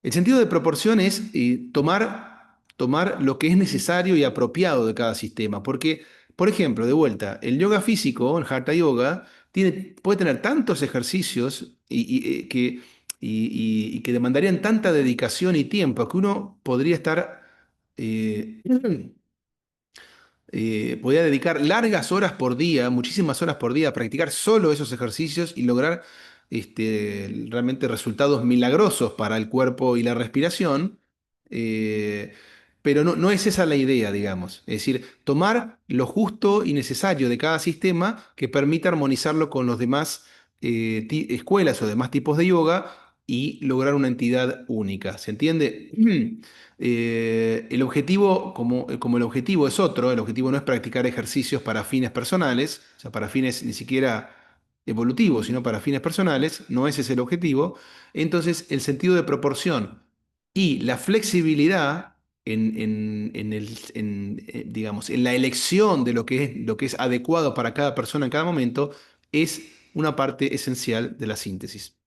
El sentido de proporción es tomar lo que es necesario y apropiado de cada sistema, porque, por ejemplo, de vuelta, el yoga físico, el Hatha Yoga, puede tener tantos ejercicios y que demandarían tanta dedicación y tiempo que uno podría estar eh, podía dedicar largas horas por día, muchísimas horas por día, a practicar solo esos ejercicios y lograr realmente resultados milagrosos para el cuerpo y la respiración. eh, pero no es esa la idea, digamos. Es decir, tomar lo justo y necesario de cada sistema que permita armonizarlo con los demás escuelas o demás tipos de yoga y lograr una entidad única. ¿Se entiende? El objetivo, como el objetivo es otro, el objetivo no es practicar ejercicios para fines personales, o sea, para fines ni siquiera evolutivos, sino para fines personales, no ese es el objetivo. Entonces, el sentido de proporción y la flexibilidad digamos, en la elección de lo que es adecuado para cada persona en cada momento es una parte esencial de la síntesis.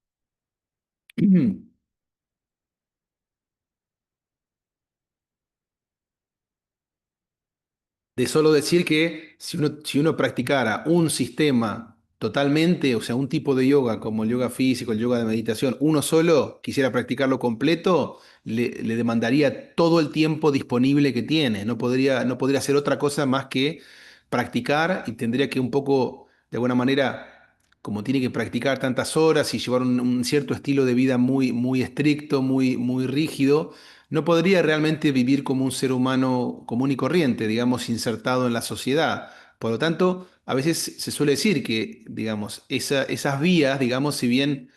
De solo decir que si uno practicara un sistema totalmente, o sea, un tipo de yoga como el yoga físico, el yoga de meditación, uno solo quisiera practicarlo completo, le demandaría todo el tiempo disponible que tiene. No podría hacer otra cosa más que practicar y tendría que un poco, de alguna manera, como tiene que practicar tantas horas y llevar un cierto estilo de vida muy, muy estricto, muy, muy rígido, no podría realmente vivir como un ser humano común y corriente, digamos, insertado en la sociedad. Por lo tanto, a veces se suele decir que, digamos, esas vías, digamos, si bien,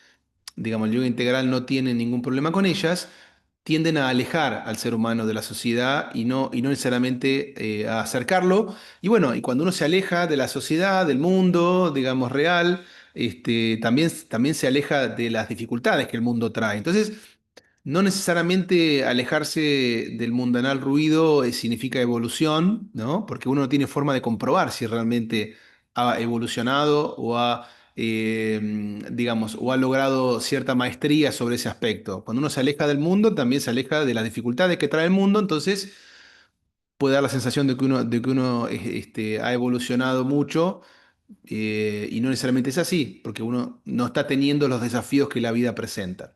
digamos, el yoga integral no tiene ningún problema con ellas, tienden a alejar al ser humano de la sociedad y no necesariamente a acercarlo. Y bueno, y cuando uno se aleja de la sociedad, del mundo, digamos, real, también se aleja de las dificultades que el mundo trae. Entonces, no necesariamente alejarse del mundanal ruido significa evolución, ¿no? Porque uno no tiene forma de comprobar si realmente ha evolucionado digamos, o ha logrado cierta maestría sobre ese aspecto. Cuando uno se aleja del mundo, también se aleja de las dificultades que trae el mundo, entonces puede dar la sensación de que uno ha evolucionado mucho, y no necesariamente es así, porque uno no está teniendo los desafíos que la vida presenta.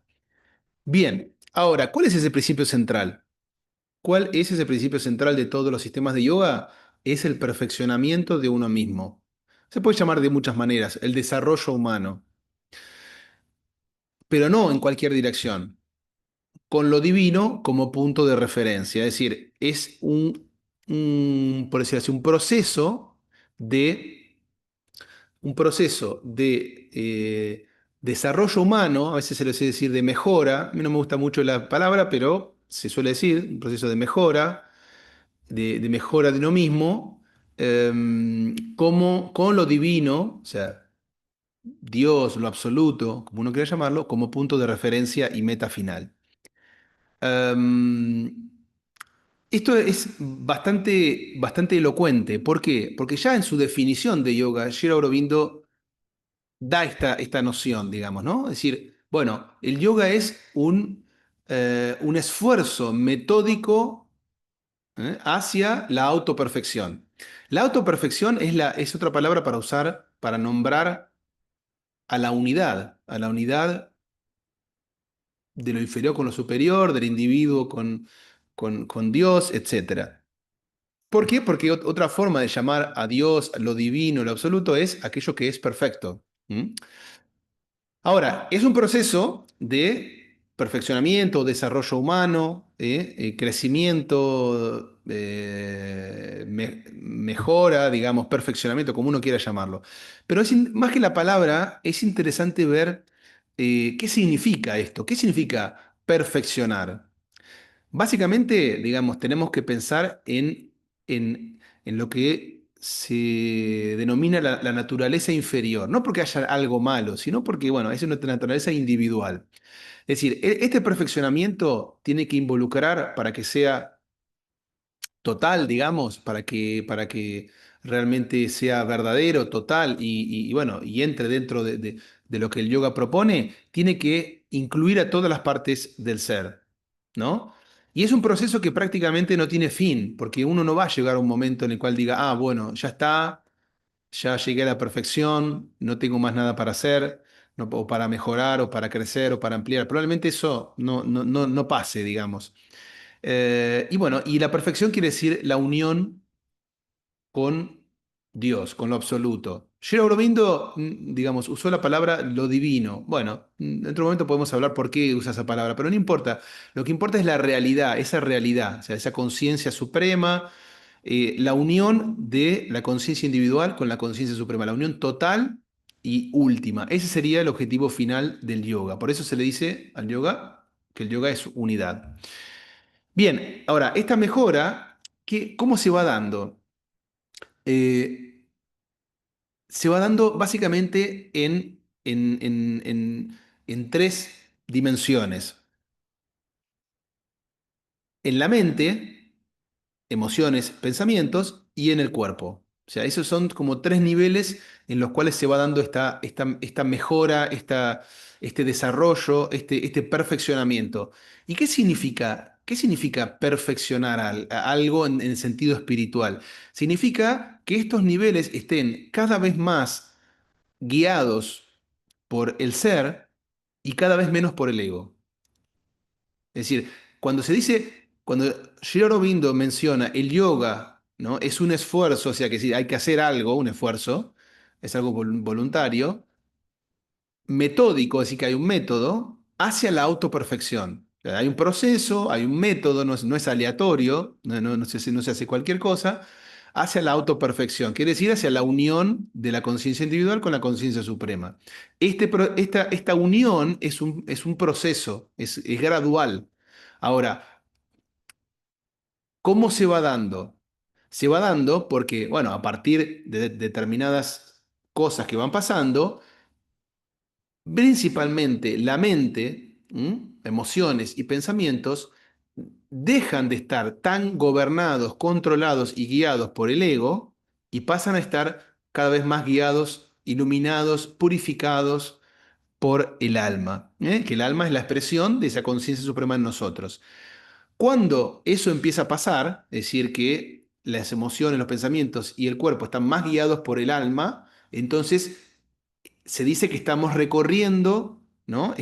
Bien, ahora, ¿cuál es ese principio central? ¿Cuál es ese principio central de todos los sistemas de yoga? Es el perfeccionamiento de uno mismo. Se puede llamar de muchas maneras, el desarrollo humano, pero no en cualquier dirección. con lo divino como punto de referencia. Es decir, es por decir así, de, un proceso de desarrollo humano, a veces se le suele decir de mejora, a mí no me gusta mucho la palabra, pero se suele decir, un proceso de mejora de uno mismo, como con lo divino, o sea, Dios, lo absoluto, como uno quiera llamarlo, como punto de referencia y meta final. Em, Esto es bastante elocuente. ¿Por qué? Porque ya en su definición de yoga, Sri Aurobindo da esta noción, digamos, ¿no? Es decir, bueno, el yoga es un esfuerzo metódico, hacia la autoperfección. La autoperfección es otra palabra para usar, para nombrar a la unidad de lo inferior con lo superior, del individuo con Dios, etcétera. ¿Por qué? Porque otra forma de llamar a Dios, lo divino, lo absoluto, es aquello que es perfecto. ¿Mm? Ahora, es un proceso de perfeccionamiento, desarrollo humano, crecimiento, mejora, digamos, perfeccionamiento, como uno quiera llamarlo. Pero más que la palabra, es interesante ver qué significa esto, qué significa perfeccionar. Básicamente, digamos, tenemos que pensar en lo que se denomina la naturaleza inferior, no porque haya algo malo, sino porque, bueno, es una naturaleza individual. Es decir, este perfeccionamiento tiene que involucrar para que sea total, digamos, para que realmente sea verdadero, total bueno, y entre dentro de lo que el yoga propone, tiene que incluir a todas las partes del ser, ¿no? Y es un proceso que prácticamente no tiene fin, porque uno no va a llegar a un momento en el cual diga, ah, bueno, ya está, ya llegué a la perfección, no tengo más nada para hacer, o para mejorar, o para crecer, o para ampliar. Probablemente eso no pase, digamos. Y bueno, y la perfección quiere decir la unión con Dios, con lo absoluto. Sri Aurobindo, digamos, usó la palabra lo divino. Bueno, en otro momento podemos hablar por qué usa esa palabra, pero no importa. Lo que importa es la realidad, o sea, esa conciencia suprema, la unión de la conciencia individual con la conciencia suprema, la unión total y última. Ese sería el objetivo final del yoga. Por eso se le dice al yoga que el yoga es unidad. Bien, ahora, esta mejora, ¿cómo se va dando? Eh, Se va dando básicamente en tres dimensiones. En la mente, emociones, pensamientos, y en el cuerpo. O sea, esos son como tres niveles en los cuales se va dando esta mejora, este desarrollo, este perfeccionamiento. ¿Y qué significa? ¿Qué significa perfeccionar algo en sentido espiritual? Significa que estos niveles estén cada vez más guiados por el ser y cada vez menos por el ego. Es decir, cuando Sri Aurobindo menciona el yoga, ¿no? Es un esfuerzo, o sea que sí, hay que hacer algo, un esfuerzo, es algo voluntario, metódico, es decir, que hay un método hacia la autoperfección. O sea, hay un proceso, hay un método, no es aleatorio, no se hace cualquier cosa, hacia la autoperfección, quiere decir hacia la unión de la conciencia individual con la conciencia suprema. Esta unión es un proceso, es gradual. Ahora, ¿cómo se va dando? Se va dando porque, bueno, a partir de determinadas cosas que van pasando, principalmente la mente, emociones y pensamientos, dejan de estar tan gobernados, controlados y guiados por el ego y pasan a estar cada vez más guiados, iluminados, purificados por el alma, que el alma es la expresión de esa conciencia suprema en nosotros. Cuando eso empieza a pasar, es decir, que las emociones, los pensamientos y el cuerpo están más guiados por el alma, entonces se dice que estamos recorriendo, ¿no?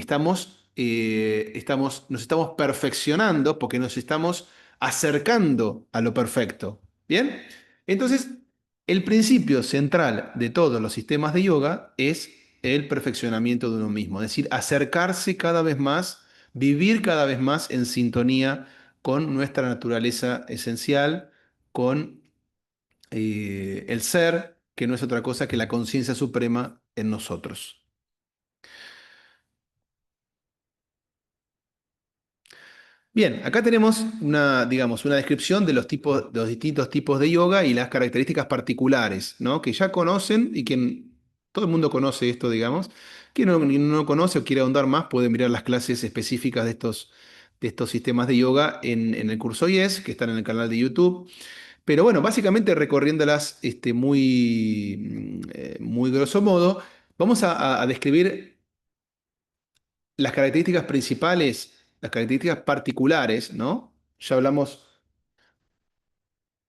Nos estamos perfeccionando porque nos estamos acercando a lo perfecto. ¿Bien? Entonces, el principio central de todos los sistemas de yoga es el perfeccionamiento de uno mismo, es decir, acercarse cada vez más. vivir cada vez más en sintonía con nuestra naturaleza esencial, con el ser, que no es otra cosa que la conciencia suprema en nosotros. Bien, acá tenemos una, digamos, una descripción de los tipos, de los distintos tipos de yoga y las características particulares, ¿no? Que ya conocen y que todo el mundo conoce esto, digamos. Quien no conoce o quiere ahondar más puede mirar las clases específicas de estos sistemas de yoga en el curso Yes, que están en el canal de YouTube. Pero bueno, básicamente recorriéndolas muy grosso modo, vamos a describir las características principales, las características particulares, ¿no? Ya hablamos,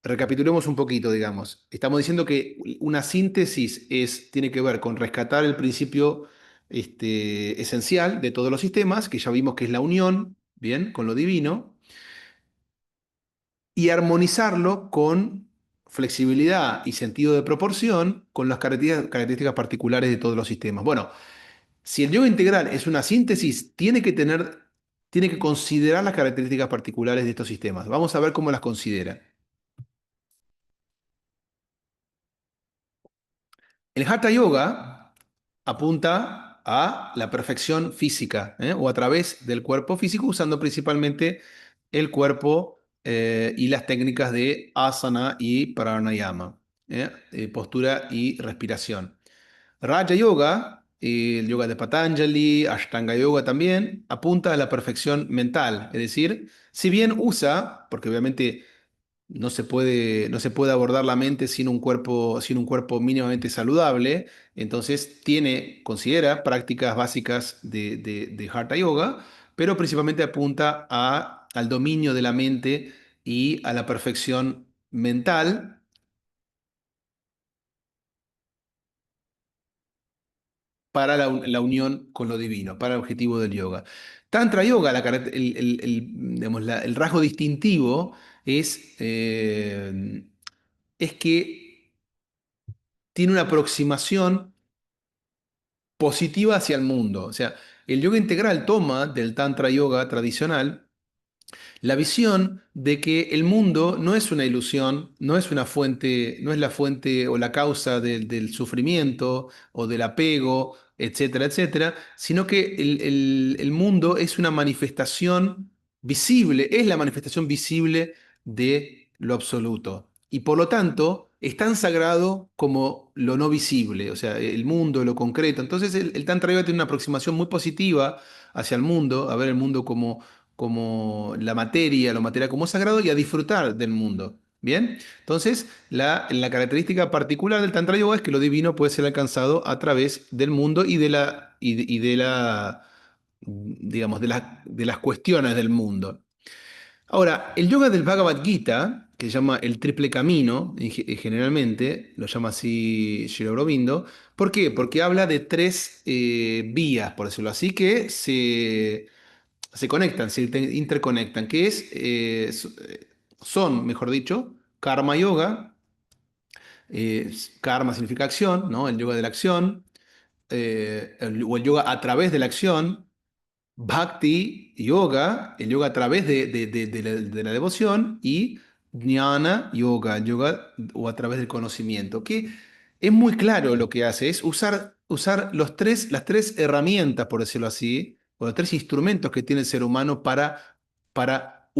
recapitulemos un poquito, digamos. Estamos diciendo que una síntesis tiene que ver con rescatar el principio esencial de todos los sistemas, que ya vimos que es la unión, bien, con lo divino, y armonizarlo con flexibilidad y sentido de proporción con las características particulares de todos los sistemas. Bueno, si el yoga integral es una síntesis, tiene que considerar las características particulares de estos sistemas. Vamos a ver cómo las considera. El Hatha Yoga apunta a la perfección física, o a través del cuerpo físico, usando principalmente el cuerpo y las técnicas de asana y pranayama, postura y respiración. Raja Yoga, el yoga de Patanjali, Ashtanga Yoga también, apunta a la perfección mental. Es decir, si bien usa, porque obviamente no se puede abordar la mente sin un cuerpo mínimamente saludable, entonces considera prácticas básicas de Hatha Yoga, pero principalmente apunta al dominio de la mente y a la perfección mental para la unión con lo divino, para el objetivo del yoga. Tantra Yoga, digamos, el rasgo distintivo es que tiene una aproximación positiva hacia el mundo. O sea, el yoga integral toma del Tantra Yoga tradicional la visión de que el mundo no es una ilusión, no es una fuente, no es la fuente o la causa del sufrimiento o del apego, etcétera, etcétera, sino que el mundo es una manifestación visible, es la manifestación visible de lo absoluto. Y por lo tanto, es tan sagrado como lo no visible, o sea, el mundo, lo concreto. Entonces, el Tantra Yoga tiene una aproximación muy positiva hacia el mundo, a ver el mundo como la materia, lo material como sagrado y a disfrutar del mundo. ¿Bien? Entonces, la característica particular del Tantra Yoga es que lo divino puede ser alcanzado a través del mundo y de la, digamos, de las cuestiones del mundo. Ahora, el yoga del Bhagavad Gita, que se llama el triple camino, generalmente, lo llama así Sri Aurobindo, ¿por qué? Porque habla de tres vías, por decirlo así, que se conectan, interconectan, son, mejor dicho, karma yoga, karma significa acción, ¿no? El yoga de la acción, o el yoga a través de la acción, Bhakti Yoga, el yoga a través de la devoción, y Jnana Yoga, el yoga o a través del conocimiento, que es muy claro lo que hace, es usar las tres herramientas, por decirlo así, o los tres instrumentos que tiene el ser humano para para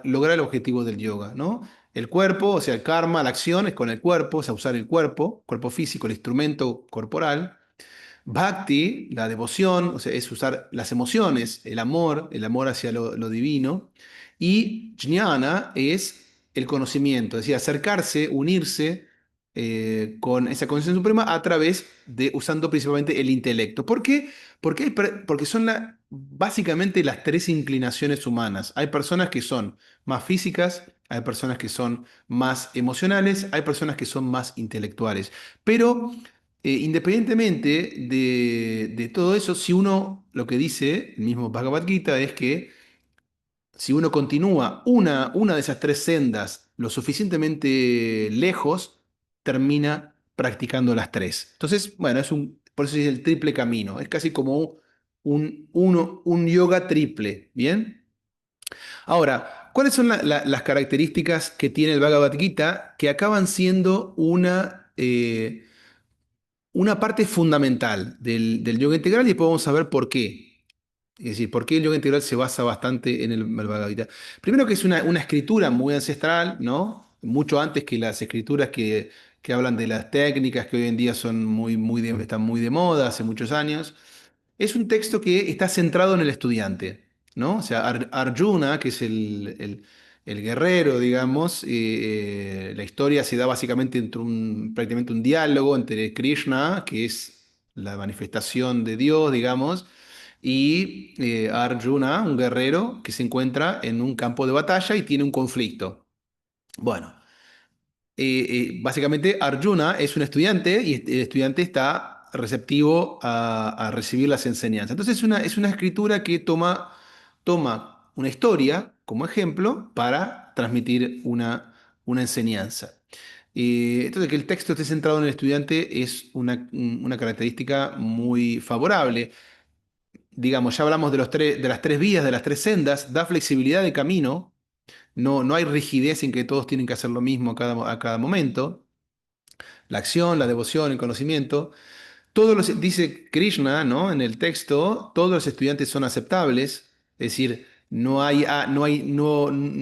lograr el objetivo del yoga, ¿no? El cuerpo, o sea, el karma, la acción es con el cuerpo, o sea, usar el cuerpo físico, el instrumento corporal. Bhakti, la devoción, o sea, es usar las emociones, el amor hacia lo divino. Y jnana es el conocimiento, es decir, acercarse, unirse con esa conciencia suprema a través de, usando principalmente el intelecto. ¿Por qué? Porque son básicamente las tres inclinaciones humanas. Hay personas que son más físicas, hay personas que son más emocionales, hay personas que son más intelectuales. Pero independientemente de todo eso, si uno, lo que dice el mismo Bhagavad Gita es que si uno continúa una de esas tres sendas lo suficientemente lejos, termina practicando las tres. Entonces, bueno, por eso es el triple camino. Es casi como un yoga triple, ¿bien? Ahora, ¿cuáles son las características que tiene el Bhagavad Gita que acaban siendo una parte fundamental del yoga integral y después vamos a ver por qué? Es decir, ¿por qué el yoga integral se basa bastante en el Bhagavad Gita? Primero que es una escritura muy ancestral, ¿no? Mucho antes que las escrituras que hablan de las técnicas que hoy en día son están muy de moda hace muchos años. Es un texto que está centrado en el estudiante, ¿no? O sea, Arjuna, que es el guerrero, digamos, la historia se da básicamente entre prácticamente un diálogo entre Krishna, que es la manifestación de Dios, digamos, y Arjuna, un guerrero que se encuentra en un campo de batalla y tiene un conflicto. Bueno, básicamente Arjuna es un estudiante y el estudiante está receptivo a recibir las enseñanzas. Entonces es una escritura que toma una historia como ejemplo para transmitir una enseñanza. Entonces, que el texto esté centrado en el estudiante es una característica muy favorable. Digamos, ya hablamos de las tres vías, de las tres sendas, da flexibilidad de camino, no hay rigidez en que todos tienen que hacer lo mismo a cada momento. La acción, la devoción, el conocimiento. Dice Krishna, ¿no? En el texto, todos los estudiantes son aceptables, es decir, no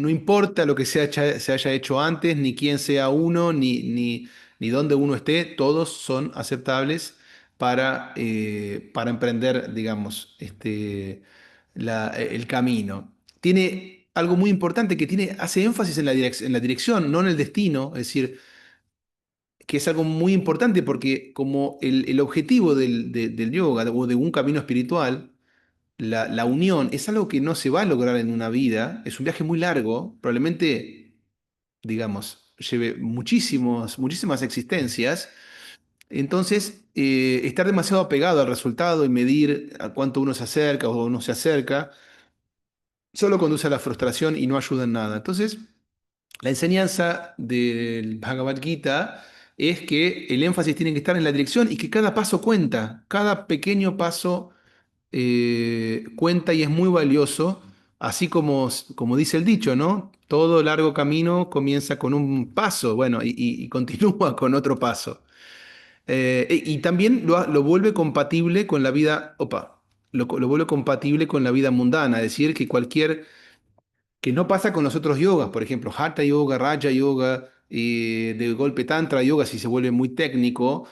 importa lo que se haya hecho antes, ni quién sea uno, ni dónde uno esté, todos son aceptables para emprender, digamos, el camino. Tiene algo muy importante hace énfasis en la dirección, no en el destino, es decir, que es algo muy importante porque como el objetivo del yoga o de un camino espiritual, la unión es algo que no se va a lograr en una vida, es un viaje muy largo, probablemente, digamos, lleve muchísimas existencias. Entonces, estar demasiado apegado al resultado y medir a cuánto uno se acerca o no se acerca, solo conduce a la frustración y no ayuda en nada. Entonces, la enseñanza del Bhagavad Gita es que el énfasis tiene que estar en la dirección y que cada paso cuenta, cada pequeño paso cuenta y es muy valioso, así como dice el dicho, ¿no? Todo largo camino comienza con un paso, bueno, y continúa con otro paso. Y también lo vuelve compatible con la vida, lo vuelve compatible con la vida mundana, es decir, que no pasa con los otros yogas, por ejemplo, Hatha Yoga, Raja Yoga, de golpe Tantra Yoga, si se vuelve muy técnico,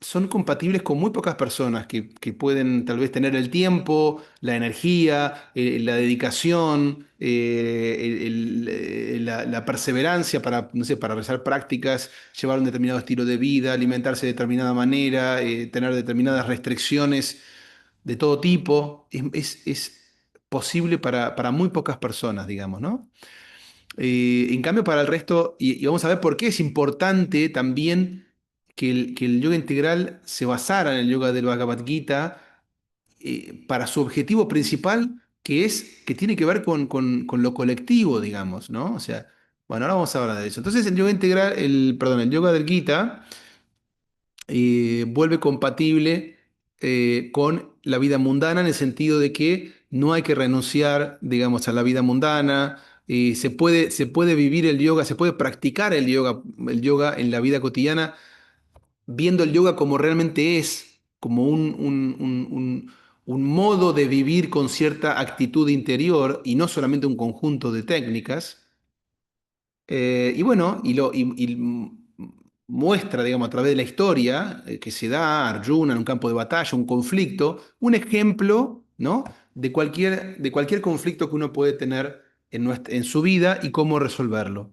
son compatibles con muy pocas personas que pueden tal vez tener el tiempo, la energía, la dedicación, la perseverancia para, no sé, para realizar prácticas, llevar un determinado estilo de vida, alimentarse de determinada manera, tener determinadas restricciones de todo tipo. Es posible para muy pocas personas, digamos, ¿no? En cambio, para el resto, y vamos a ver por qué es importante también que el yoga integral se basara en el yoga del Bhagavad Gita para su objetivo principal, que tiene que ver con lo colectivo, digamos, ¿no? O sea, bueno, ahora vamos a hablar de eso. Entonces, el yoga integral, el yoga del Gita vuelve compatible con la vida mundana en el sentido de que no hay que renunciar, digamos, a la vida mundana. Se puede vivir el yoga, se puede practicar el yoga en la vida cotidiana, viendo el yoga como realmente es, como un modo de vivir con cierta actitud interior y no solamente un conjunto de técnicas. Y bueno, muestra, digamos, a través de la historia que se da a Arjuna en un campo de batalla, un conflicto, un ejemplo, ¿no? de cualquier conflicto que uno puede tener en su vida y cómo resolverlo.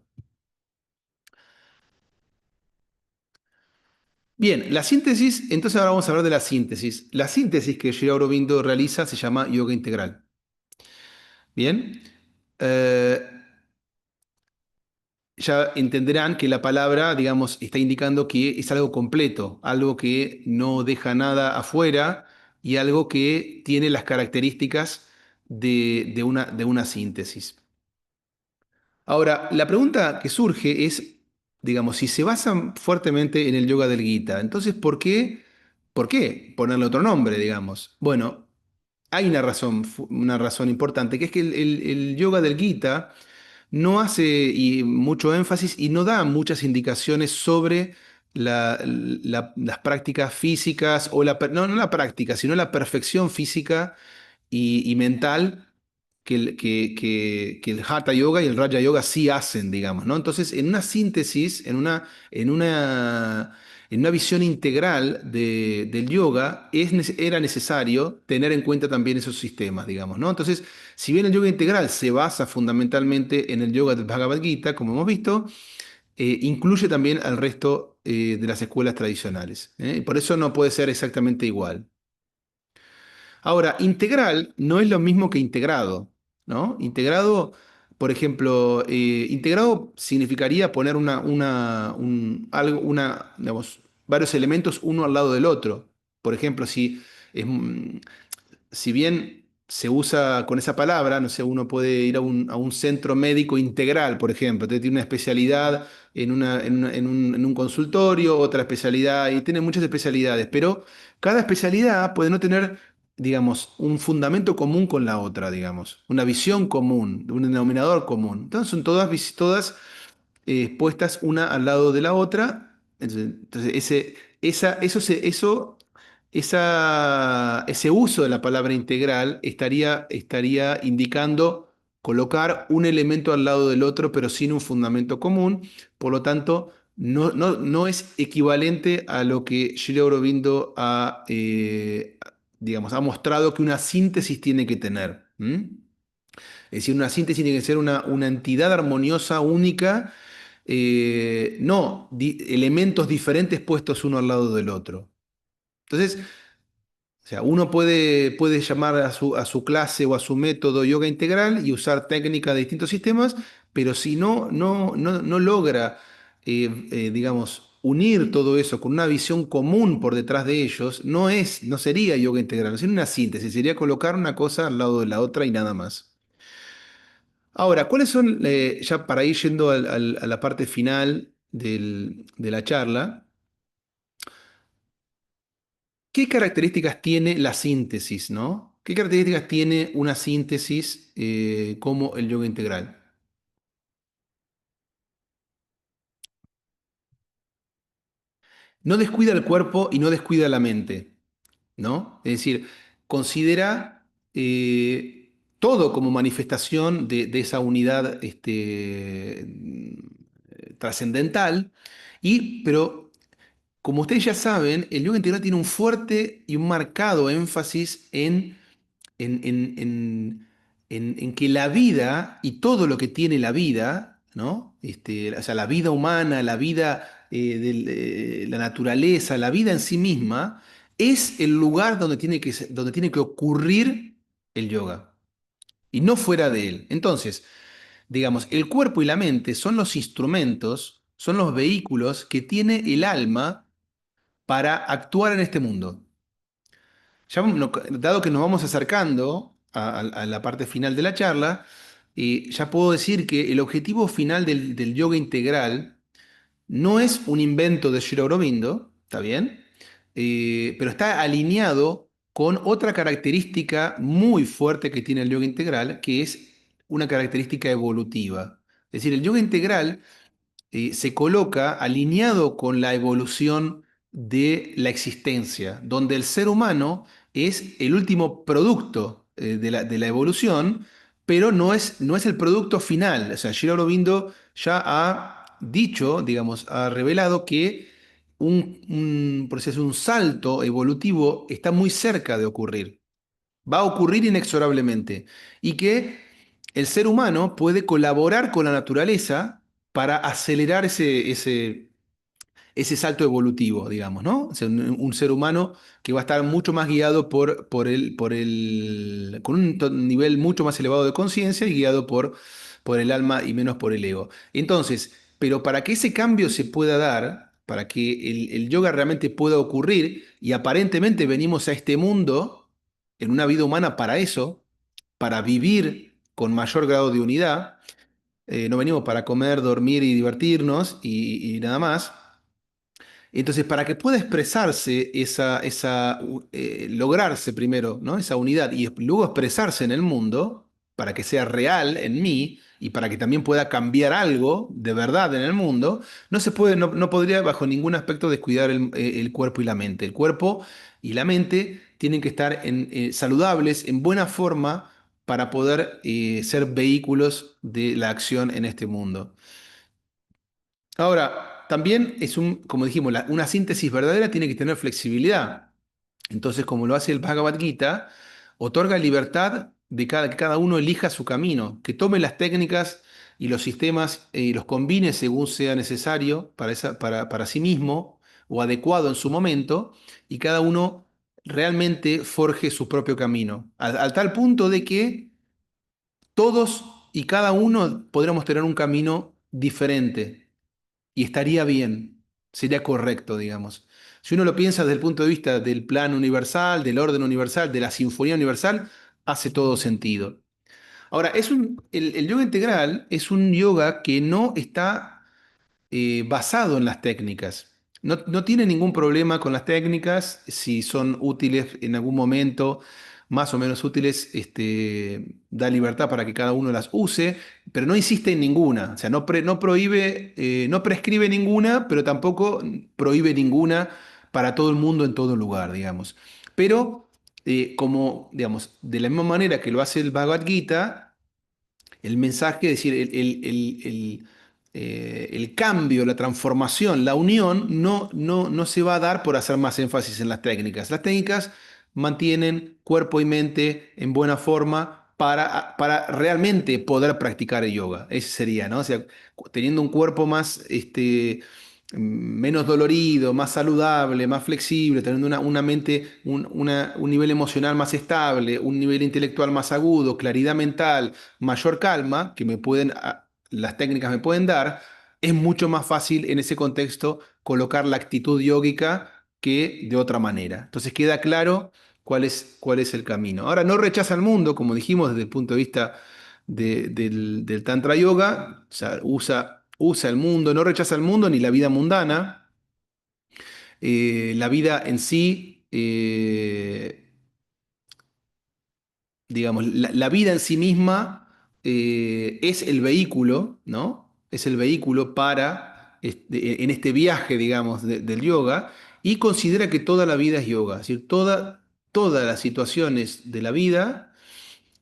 Bien, la síntesis, entonces ahora vamos a hablar de la síntesis. La síntesis que Sri Aurobindo realiza se llama yoga integral. Bien. Eh, ya entenderán que la palabra, digamos, está indicando que es algo completo, algo que no deja nada afuera y algo que tiene las características de una síntesis. Ahora, la pregunta que surge es, digamos, si se basan fuertemente en el yoga del Gita, entonces ¿por qué ponerle otro nombre, digamos? Bueno, hay una razón importante, que es que el yoga del Gita no hace mucho énfasis y no da muchas indicaciones sobre las prácticas físicas o no la práctica, sino la perfección física y mental que el Hatha Yoga y el Raja Yoga sí hacen, digamos, ¿no? Entonces, en una síntesis, en una visión integral del yoga, era necesario tener en cuenta también esos sistemas, digamos, ¿no? Entonces, si bien el yoga integral se basa fundamentalmente en el yoga del Bhagavad Gita, como hemos visto, incluye también al resto de las escuelas tradicionales, ¿eh? Y por eso no puede ser exactamente igual. Ahora, integral no es lo mismo que integrado, ¿no? Integrado, por ejemplo, integrado significaría poner digamos, varios elementos uno al lado del otro. Por ejemplo, es, si bien se usa con esa palabra, no sé, uno puede ir a un centro médico integral, por ejemplo, tiene una especialidad en un consultorio, otra especialidad, y tiene muchas especialidades, pero cada especialidad puede no tener, digamos, un fundamento común con la otra, digamos, una visión común, un denominador común. Entonces son todas puestas una al lado de la otra. Entonces, ese uso de la palabra integral estaría indicando colocar un elemento al lado del otro, pero sin un fundamento común. Por lo tanto, no es equivalente a lo que Sri Aurobindo digamos, ha mostrado que una síntesis tiene que tener. ¿M? Es decir, una síntesis tiene que ser una entidad armoniosa, única, no elementos diferentes puestos uno al lado del otro. Entonces, o sea, uno puede llamar a su clase o a su método yoga integral y usar técnicas de distintos sistemas, pero si no logra, digamos, unir todo eso con una visión común por detrás de ellos, no sería yoga integral, sería una síntesis, sería colocar una cosa al lado de la otra y nada más. Ahora, ¿cuáles son, ya para ir yendo a la parte final de la charla, qué características tiene la síntesis, ¿no? ¿Qué características tiene una síntesis como el yoga integral? No descuida el cuerpo y no descuida la mente, ¿no? Es decir, considera todo como manifestación de esa unidad trascendental, pero como ustedes ya saben, el yoga integral tiene un fuerte y un marcado énfasis en, en- en- en que la vida y todo lo que tiene la vida, ¿no? O sea, la vida humana, la vida la naturaleza, la vida en sí misma, es el lugar donde tiene que ocurrir el yoga y no fuera de él. Entonces, digamos, el cuerpo y la mente son los instrumentos, son los vehículos que tiene el alma para actuar en este mundo. Ya, dado que nos vamos acercando a la parte final de la charla, ya puedo decir que el objetivo final del yoga integral no es un invento de Sri Aurobindo, ¿está bien? Pero está alineado con otra característica muy fuerte que tiene el yoga integral, que es una característica evolutiva. Es decir, el yoga integral se coloca alineado con la evolución de la existencia, donde el ser humano es el último producto de la evolución, pero no es el producto final. O sea, Sri Aurobindo ya ha dicho, digamos, ha revelado que por decir así, un salto evolutivo está muy cerca de ocurrir, va a ocurrir inexorablemente y que el ser humano puede colaborar con la naturaleza para acelerar ese salto evolutivo, digamos, ¿no? O sea, un ser humano que va a estar mucho más guiado con un nivel mucho más elevado de conciencia y guiado por el alma y menos por el ego. Entonces, pero para que ese cambio se pueda dar, para que el yoga realmente pueda ocurrir, y aparentemente venimos a este mundo en una vida humana para eso, para vivir con mayor grado de unidad, no venimos para comer, dormir y divertirnos y nada más. Entonces, para que pueda expresarse lograrse primero, ¿no? Esa unidad y luego expresarse en el mundo, para que sea real en mí y para que también pueda cambiar algo de verdad en el mundo, no se puede, no podría bajo ningún aspecto descuidar el cuerpo y la mente. El cuerpo y la mente tienen que estar saludables, en buena forma, para poder ser vehículos de la acción en este mundo. Ahora, también como dijimos, una síntesis verdadera tiene que tener flexibilidad. Entonces, como lo hace el Bhagavad Gita, otorga libertad de que cada uno elija su camino, que tome las técnicas y los sistemas y los combine según sea necesario para sí mismo o adecuado en su momento, y cada uno realmente forje su propio camino, al tal punto de que todos y cada uno podremos tener un camino diferente y estaría bien, sería correcto, digamos. Si uno lo piensa desde el punto de vista del plan universal, del orden universal, de la sinfonía universal, hace todo sentido. Ahora, el yoga integral es un yoga que no está basado en las técnicas. No tiene ningún problema con las técnicas, si son útiles en algún momento, más o menos útiles, da libertad para que cada uno las use, pero no insiste en ninguna. O sea, no prohíbe, no prescribe ninguna, pero tampoco prohíbe ninguna para todo el mundo en todo lugar, digamos. Pero, como, digamos, de la misma manera que lo hace el Bhagavad Gita, el mensaje, es decir, el cambio, la transformación, la unión, no se va a dar por hacer más énfasis en las técnicas. Las técnicas mantienen cuerpo y mente en buena forma para realmente poder practicar el yoga. Ese sería, ¿no? O sea, teniendo un cuerpo más, menos dolorido, más saludable, más flexible, teniendo una mente, un nivel emocional más estable, un nivel intelectual más agudo, claridad mental, mayor calma, las técnicas me pueden dar, es mucho más fácil en ese contexto colocar la actitud yógica que de otra manera. Entonces queda claro cuál es el camino. Ahora, no rechaza el mundo, como dijimos desde el punto de vista del Tantra Yoga, o sea, usa el mundo, no rechaza el mundo ni la vida mundana. La vida en sí, digamos, la vida en sí misma es el vehículo, ¿no? Es el vehículo en este viaje, digamos, del yoga, y considera que toda la vida es yoga, es decir, todas las situaciones de la vida,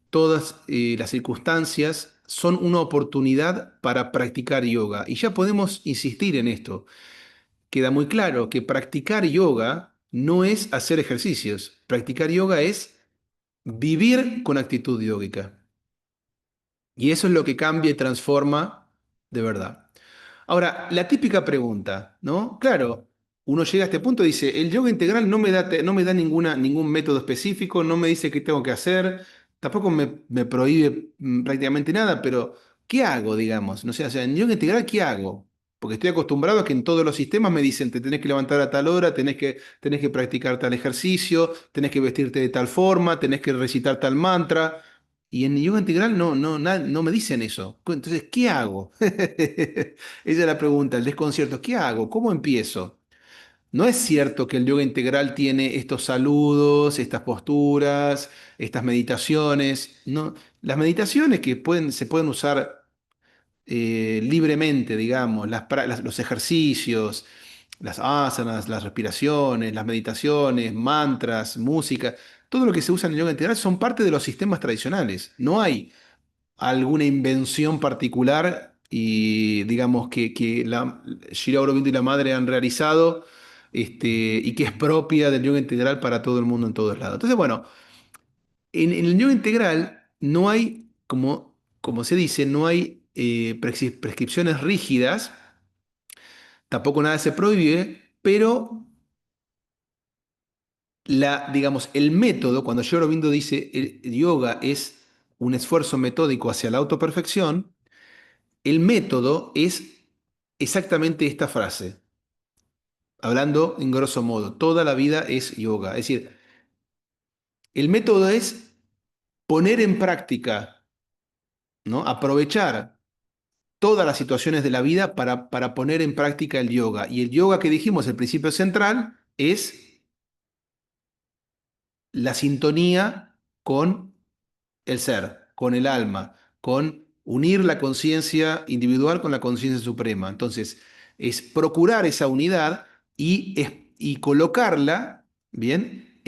todas las circunstancias son una oportunidad para practicar yoga. Y ya podemos insistir en esto. Queda muy claro que practicar yoga no es hacer ejercicios. Practicar yoga es vivir con actitud yógica. Y eso es lo que cambia y transforma de verdad. Ahora, la típica pregunta, ¿no? Claro, uno llega a este punto y dice, el yoga integral no me da ningún método específico, no me dice qué tengo que hacer, tampoco me prohíbe prácticamente nada, pero ¿qué hago, digamos? No sé, o sea, en yoga integral, ¿qué hago? Porque estoy acostumbrado a que en todos los sistemas me dicen, te tenés que levantar a tal hora, tenés que practicar tal ejercicio, tenés que vestirte de tal forma, tenés que recitar tal mantra. Y en yoga integral no me dicen eso. Entonces, ¿qué hago? Esa es la pregunta, el desconcierto. ¿Qué hago? ¿Cómo empiezo? No es cierto que el yoga integral tiene estos saludos, estas posturas, estas meditaciones. No, las meditaciones que se pueden usar libremente, digamos, los ejercicios, las asanas, las respiraciones, las meditaciones, mantras, música, todo lo que se usa en el yoga integral son parte de los sistemas tradicionales. No hay alguna invención particular y digamos que Shira Aurobindo y la madre han realizado, y que es propia del yoga integral para todo el mundo en todos lados. Entonces, bueno, en el yoga integral no hay, como se dice, no hay prescripciones rígidas, tampoco nada se prohíbe, pero digamos, el método, cuando Shri Aurobindo dice el yoga es un esfuerzo metódico hacia la autoperfección, el método es exactamente esta frase, hablando en grosso modo, toda la vida es yoga. Es decir, el método es poner en práctica, ¿no? Aprovechar. todas las situaciones de la vida para poner en práctica el yoga. Y el yoga que dijimos, el principio central, es la sintonía con el ser, con el alma, con unir la conciencia individual con la conciencia suprema. Entonces, es procurar esa unidad y colocarla, ¿bien?,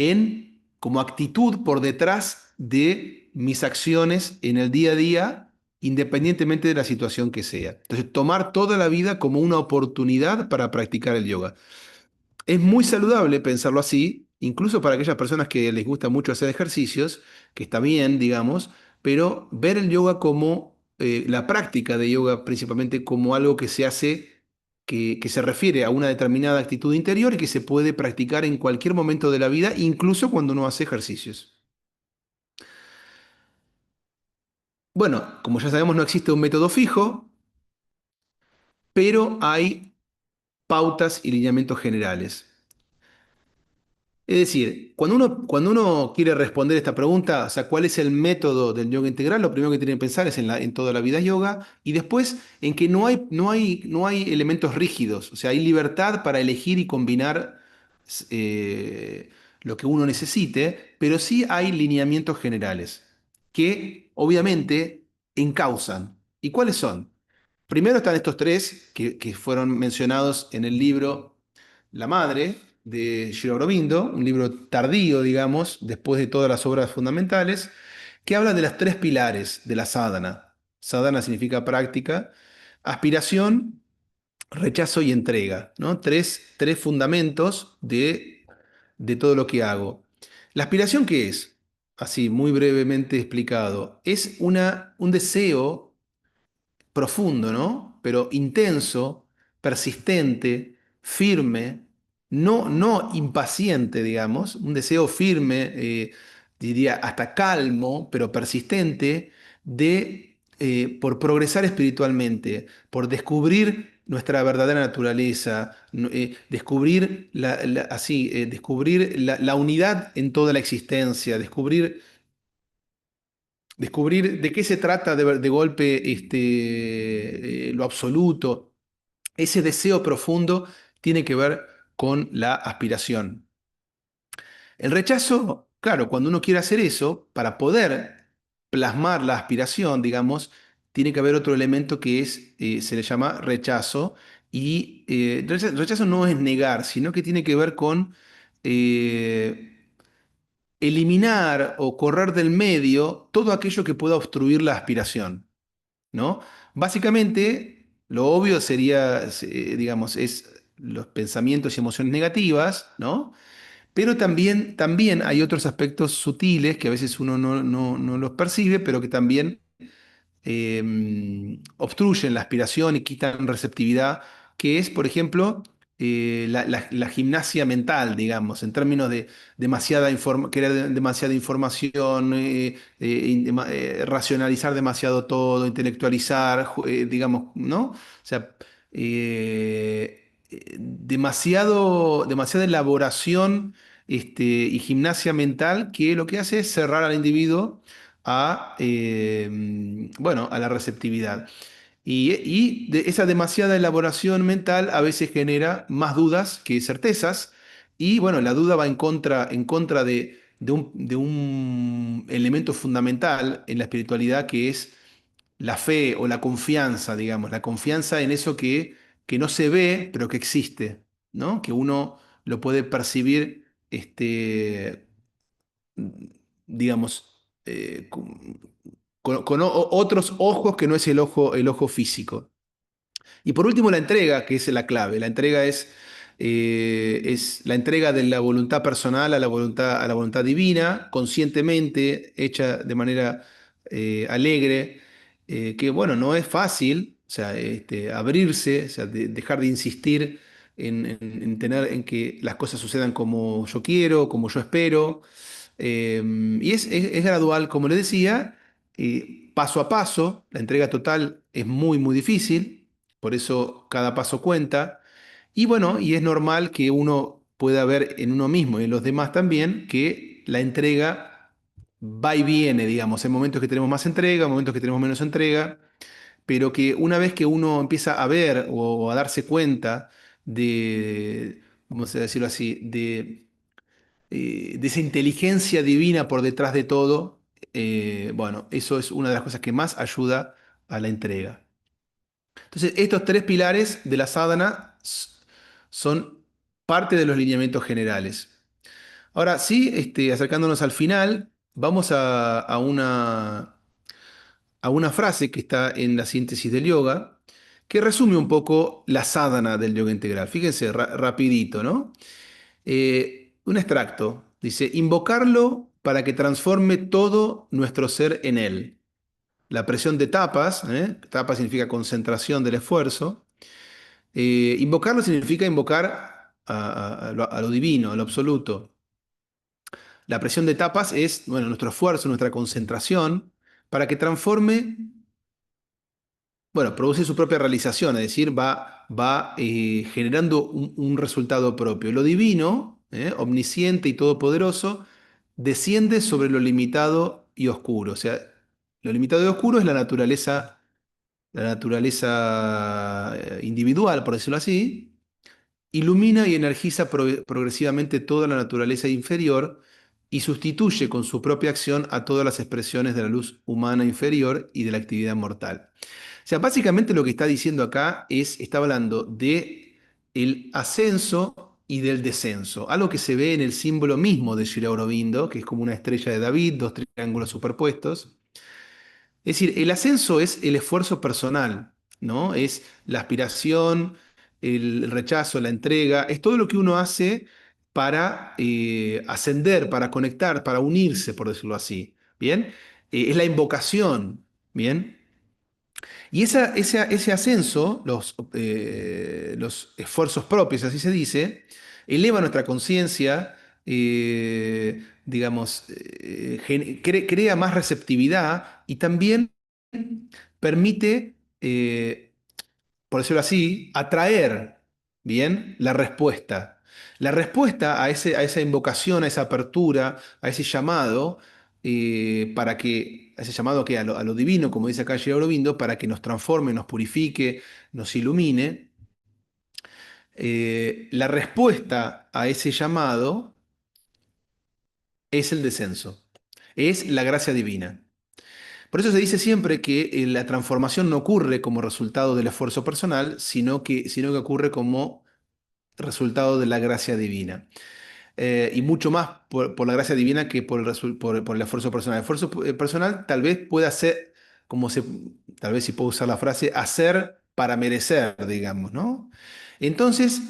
como actitud por detrás de mis acciones en el día a día, independientemente de la situación que sea. Entonces, tomar toda la vida como una oportunidad para practicar el yoga. Es muy saludable pensarlo así, incluso para aquellas personas que les gusta mucho hacer ejercicios, que está bien, digamos, pero ver el yoga como la práctica de yoga principalmente como algo que se hace, que se refiere a una determinada actitud interior y que se puede practicar en cualquier momento de la vida, incluso cuando uno hace ejercicios. Bueno, como ya sabemos, no existe un método fijo, pero hay pautas y lineamientos generales. Es decir, cuando uno quiere responder esta pregunta, o sea, ¿cuál es el método del yoga integral? Lo primero que tiene que pensar es en toda la vida es yoga y después en que no hay elementos rígidos, o sea, hay libertad para elegir y combinar eh, lo que uno necesite, pero sí hay lineamientos generales que obviamente encausan. ¿Y cuáles son? Primero están estos tres que fueron mencionados en el libro La Madre de Sri Aurobindo, un libro tardío, digamos, después de todas las obras fundamentales, que habla de las tres pilares de la sadhana. Sadhana significa práctica, aspiración, rechazo y entrega, ¿no? Tres fundamentos de todo lo que hago. ¿La aspiración qué es? Así, muy brevemente explicado. Es un deseo profundo, ¿no? Pero intenso, persistente, firme, no impaciente, digamos, un deseo firme, diría hasta calmo, pero persistente, por progresar espiritualmente, por descubrir nuestra verdadera naturaleza, descubrir descubrir la unidad en toda la existencia, descubrir de qué se trata de golpe lo absoluto. Ese deseo profundo tiene que ver con la aspiración. El rechazo, claro, cuando uno quiere hacer eso, para poder plasmar la aspiración, digamos, tiene que haber otro elemento que se le llama rechazo. Y rechazo no es negar, sino que tiene que ver con eh, eliminar o correr del medio todo aquello que pueda obstruir la aspiración, ¿no? Básicamente, lo obvio sería, digamos, es los pensamientos y emociones negativas, ¿no? Pero también hay otros aspectos sutiles que a veces uno no los percibe, pero que también obstruyen la aspiración y quitan receptividad, que es, por ejemplo, la gimnasia mental, digamos, en términos de querer demasiada información, racionalizar demasiado todo, intelectualizar, digamos, ¿no? O sea, demasiada elaboración y gimnasia mental que lo que hace es cerrar al individuo bueno, a la receptividad. Esa demasiada elaboración mental a veces genera más dudas que certezas. Y bueno, la duda va en contra de un elemento fundamental en la espiritualidad que es la fe o la confianza, digamos, la confianza en eso que no se ve, pero que existe, ¿no? Que uno lo puede percibir, digamos, con otros ojos que no es el ojo físico. Y por último, la entrega, que es la clave. La entrega es la entrega de la voluntad personal a la voluntad divina, conscientemente, hecha de manera alegre, que bueno, no es fácil, o sea, abrirse, o sea, dejar de insistir en que las cosas sucedan como yo quiero, como yo espero. Y es gradual, como le decía, paso a paso. La entrega total es muy, muy difícil, por eso cada paso cuenta. Y bueno, y es normal que uno pueda ver en uno mismo y en los demás también que la entrega va y viene, digamos. Hay momentos que tenemos más entrega, momentos que tenemos menos entrega, pero que una vez que uno empieza a ver o a darse cuenta vamos a decirlo así, de esa inteligencia divina por detrás de todo, bueno, eso es una de las cosas que más ayuda a la entrega. Entonces, estos tres pilares de la sadhana son parte de los lineamientos generales. Ahora sí, acercándonos al final, vamos a una frase que está en la síntesis del yoga, que resume un poco la sadhana del yoga integral. Fíjense, rapidito, ¿no? Un extracto. Dice, invocarlo para que transforme todo nuestro ser en él. La presión de tapas, ¿eh? Tapa significa concentración del esfuerzo. Invocarlo significa invocar a lo divino, a lo absoluto. La presión de tapas es, bueno, nuestro esfuerzo, nuestra concentración, para que transforme, bueno, produce su propia realización, es decir, va generando un resultado propio. Lo divino, omnisciente y todopoderoso, desciende sobre lo limitado y oscuro. O sea, lo limitado y oscuro es la naturaleza individual, por decirlo así, ilumina y energiza progresivamente toda la naturaleza inferior y sustituye con su propia acción a todas las expresiones de la luz humana inferior y de la actividad mortal. O sea, básicamente lo que está diciendo acá está hablando de el ascenso y del descenso, algo que se ve en el símbolo mismo de Sri Aurobindo, que es como una estrella de David, dos triángulos superpuestos. Es decir, el ascenso es el esfuerzo personal, ¿no? Es la aspiración, el rechazo, la entrega, es todo lo que uno hace para ascender, para conectar, para unirse, por decirlo así. ¿Bien? Es la invocación, ¿bien? Y ese ascenso, los esfuerzos propios, así se dice, eleva nuestra conciencia, digamos, crea más receptividad y también permite, por decirlo así, atraer, ¿bien? La respuesta. La respuesta a esa invocación, a esa apertura, a ese llamado, a ese llamado que a lo divino, como dice acá Gigi Aurobindo, para que nos transforme, nos purifique, nos ilumine. La respuesta a ese llamado es el descenso, es la gracia divina. Por eso se dice siempre que la transformación no ocurre como resultado del esfuerzo personal, sino que ocurre como resultado de la gracia divina. Y mucho más por la gracia divina que por el esfuerzo personal. El esfuerzo personal tal vez pueda ser, tal vez si puedo usar la frase, hacer para merecer, digamos, ¿no? Entonces,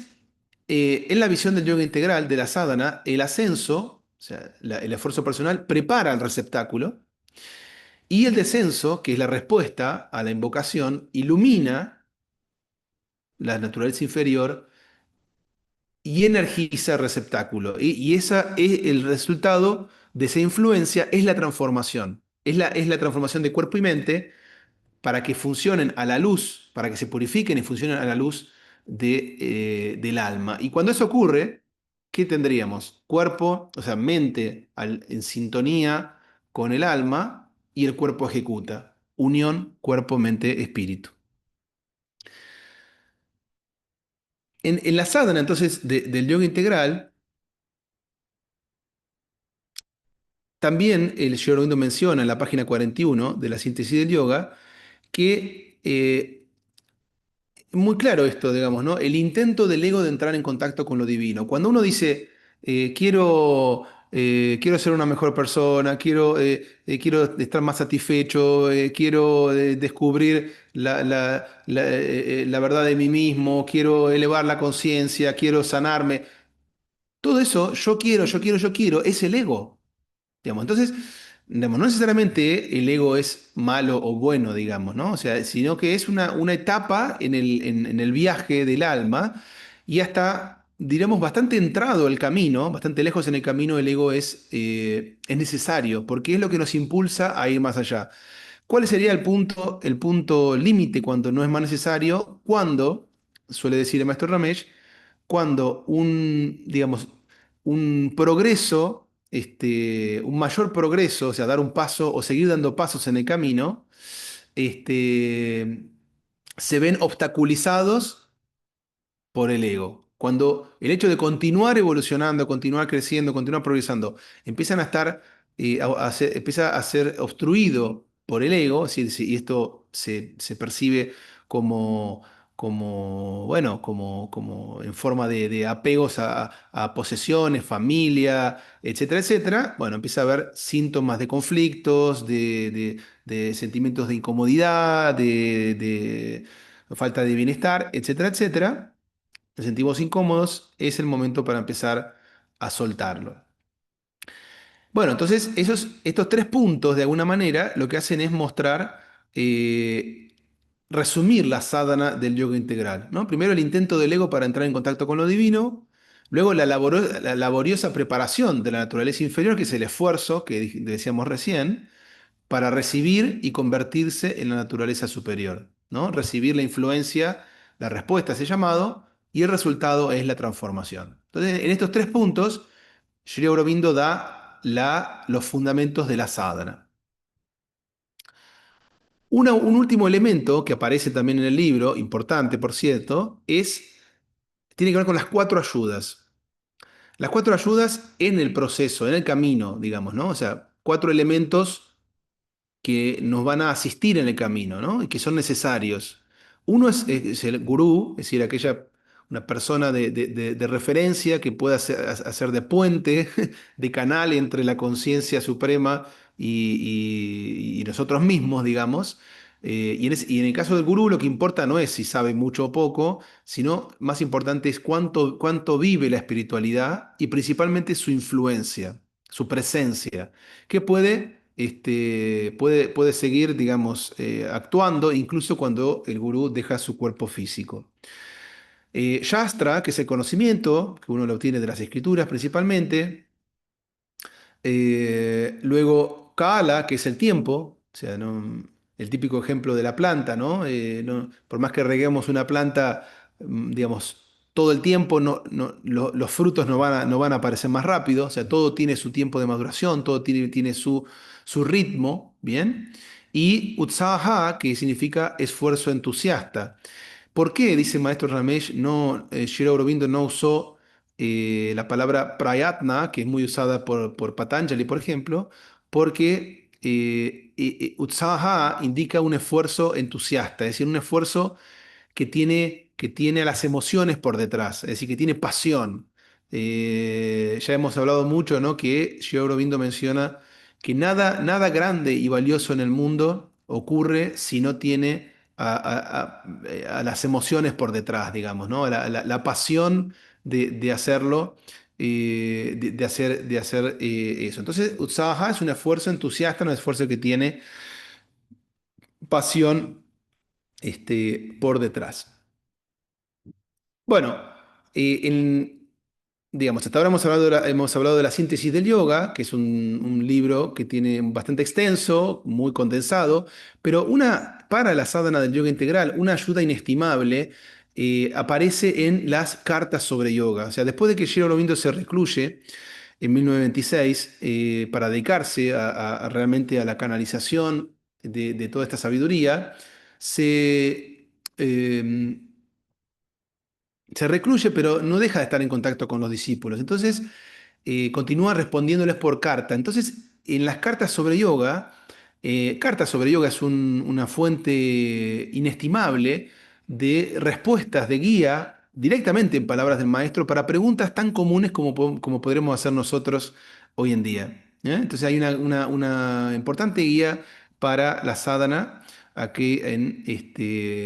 en la visión del yoga integral, de la sadhana, el ascenso, o sea, el esfuerzo personal, prepara el receptáculo y el descenso, que es la respuesta a la invocación, ilumina la naturaleza inferior y energiza el receptáculo. Y esa es el resultado de esa influencia, es la transformación. Es la transformación de cuerpo y mente para que funcionen a la luz, para que se purifiquen y funcionen a la luz del alma. Y cuando eso ocurre, ¿qué tendríamos? Cuerpo, o sea, mente en sintonía con el alma y el cuerpo ejecuta. Unión, cuerpo, mente, espíritu. En la sadhana, entonces, del yoga integral, también el Sri Aurobindo menciona en la página 41 de la síntesis del yoga que muy claro esto, digamos, ¿no? El intento del ego de entrar en contacto con lo divino. Cuando uno dice, quiero ser una mejor persona, quiero estar más satisfecho, quiero descubrir la verdad de mí mismo, quiero elevar la conciencia, quiero sanarme, todo eso, yo quiero, es el ego. Digamos. Entonces, digamos, no necesariamente el ego es malo o bueno, digamos, ¿no? O sea, sino que es una etapa en el viaje del alma y hasta, diremos, bastante entrado el camino, bastante lejos en el camino, el ego es necesario, porque es lo que nos impulsa a ir más allá. ¿Cuál sería el punto límite cuando no es más necesario? Cuando, suele decir el maestro Ramesh, cuando digamos, un progreso, un mayor progreso, o sea, dar un paso o seguir dando pasos en el camino, se ven obstaculizados por el ego. Cuando el hecho de continuar evolucionando, continuar creciendo, continuar progresando, empiezan a estar, empieza a ser obstruido por el ego, es decir, y esto se percibe como, bueno, como en forma de apegos a posesiones, familia, etcétera, etcétera, bueno, empieza a haber síntomas de conflictos, de sentimientos de incomodidad, de falta de bienestar, etcétera, etcétera. Nos sentimos incómodos, es el momento para empezar a soltarlo. Bueno, entonces estos tres puntos, de alguna manera, lo que hacen es mostrar, resumir la sadhana del yoga integral, ¿no? Primero el intento del ego para entrar en contacto con lo divino, luego la laboriosa preparación de la naturaleza inferior, que es el esfuerzo que decíamos recién, para recibir y convertirse en la naturaleza superior, ¿no? Recibir la influencia, la respuesta a ese llamado, y el resultado es la transformación. Entonces, en estos tres puntos, Sri Aurobindo da los fundamentos de la sadhana. Un último elemento que aparece también en el libro, importante por cierto, tiene que ver con las cuatro ayudas. Las cuatro ayudas en el proceso, en el camino, digamos, ¿no? O sea, cuatro elementos que nos van a asistir en el camino, ¿no? Y que son necesarios. Uno es el gurú, es decir, una persona de referencia que pueda hacer de puente, de canal entre la conciencia suprema y nosotros mismos, digamos. Y en el caso del gurú, lo que importa no es si sabe mucho o poco, sino más importante es cuánto vive la espiritualidad y principalmente su influencia, su presencia, que puede seguir, digamos, actuando incluso cuando el gurú deja su cuerpo físico. Shastra, que es el conocimiento, que uno lo obtiene de las escrituras principalmente. Luego, Kala, que es el tiempo, o sea, el típico ejemplo de la planta, ¿no? Por más que reguemos una planta, digamos, todo el tiempo, los frutos no van a aparecer más rápido, o sea, todo tiene su tiempo de maduración, todo tiene su ritmo, ¿bien? Y Utsaha, que significa esfuerzo entusiasta. ¿Por qué, dice el maestro Ramesh, Sri Aurobindo no usó la palabra prayatna, que es muy usada por Patanjali, por ejemplo? Porque utsaha indica un esfuerzo entusiasta, es decir, un esfuerzo que tiene a las emociones por detrás, es decir, que tiene pasión. Ya hemos hablado mucho, ¿no? Que Sri Aurobindo menciona que nada grande y valioso en el mundo ocurre si no tiene a las emociones por detrás, digamos, ¿no? La pasión de hacerlo, de hacer eso. Entonces, Utsaha es un esfuerzo entusiasta, un esfuerzo que tiene pasión, por detrás. Bueno, digamos, hasta ahora hemos hablado de la síntesis del yoga, que es un libro que tiene bastante extenso, muy condensado, pero para la sadhana del yoga integral, una ayuda inestimable aparece en las cartas sobre yoga. O sea, después de que Sri Aurobindo se recluye en 1926 para dedicarse realmente a la canalización de toda esta sabiduría, se, eh, se recluye, pero no deja de estar en contacto con los discípulos. Entonces, continúa respondiéndoles por carta. Entonces, en las cartas sobre yoga es una fuente inestimable de respuestas de guía directamente en palabras del maestro para preguntas tan comunes como podremos hacer nosotros hoy en día. Entonces, hay una importante guía para la sadhana aquí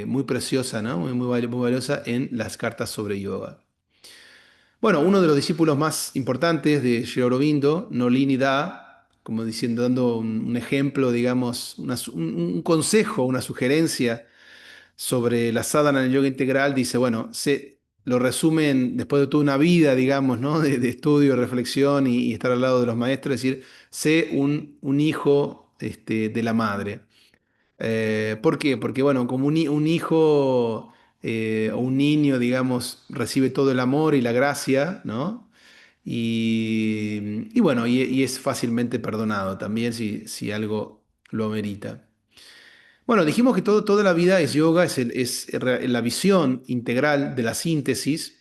muy preciosa, ¿no? Muy valiosa en las cartas sobre yoga. Bueno, uno de los discípulos más importantes de Sri Aurobindo, Nolini Da, como diciendo, dando un ejemplo, digamos, un consejo, una sugerencia sobre la sadhana en el yoga integral, dice, bueno, lo resumen después de toda una vida, digamos, ¿no? de estudio, reflexión y estar al lado de los maestros, es decir, sé un hijo de la madre. ¿Por qué? Porque, bueno, como un hijo o un niño, digamos, recibe todo el amor y la gracia, ¿no? Y bueno, y es fácilmente perdonado también si algo lo amerita. Bueno, dijimos que toda la vida es yoga, es la visión integral de la síntesis.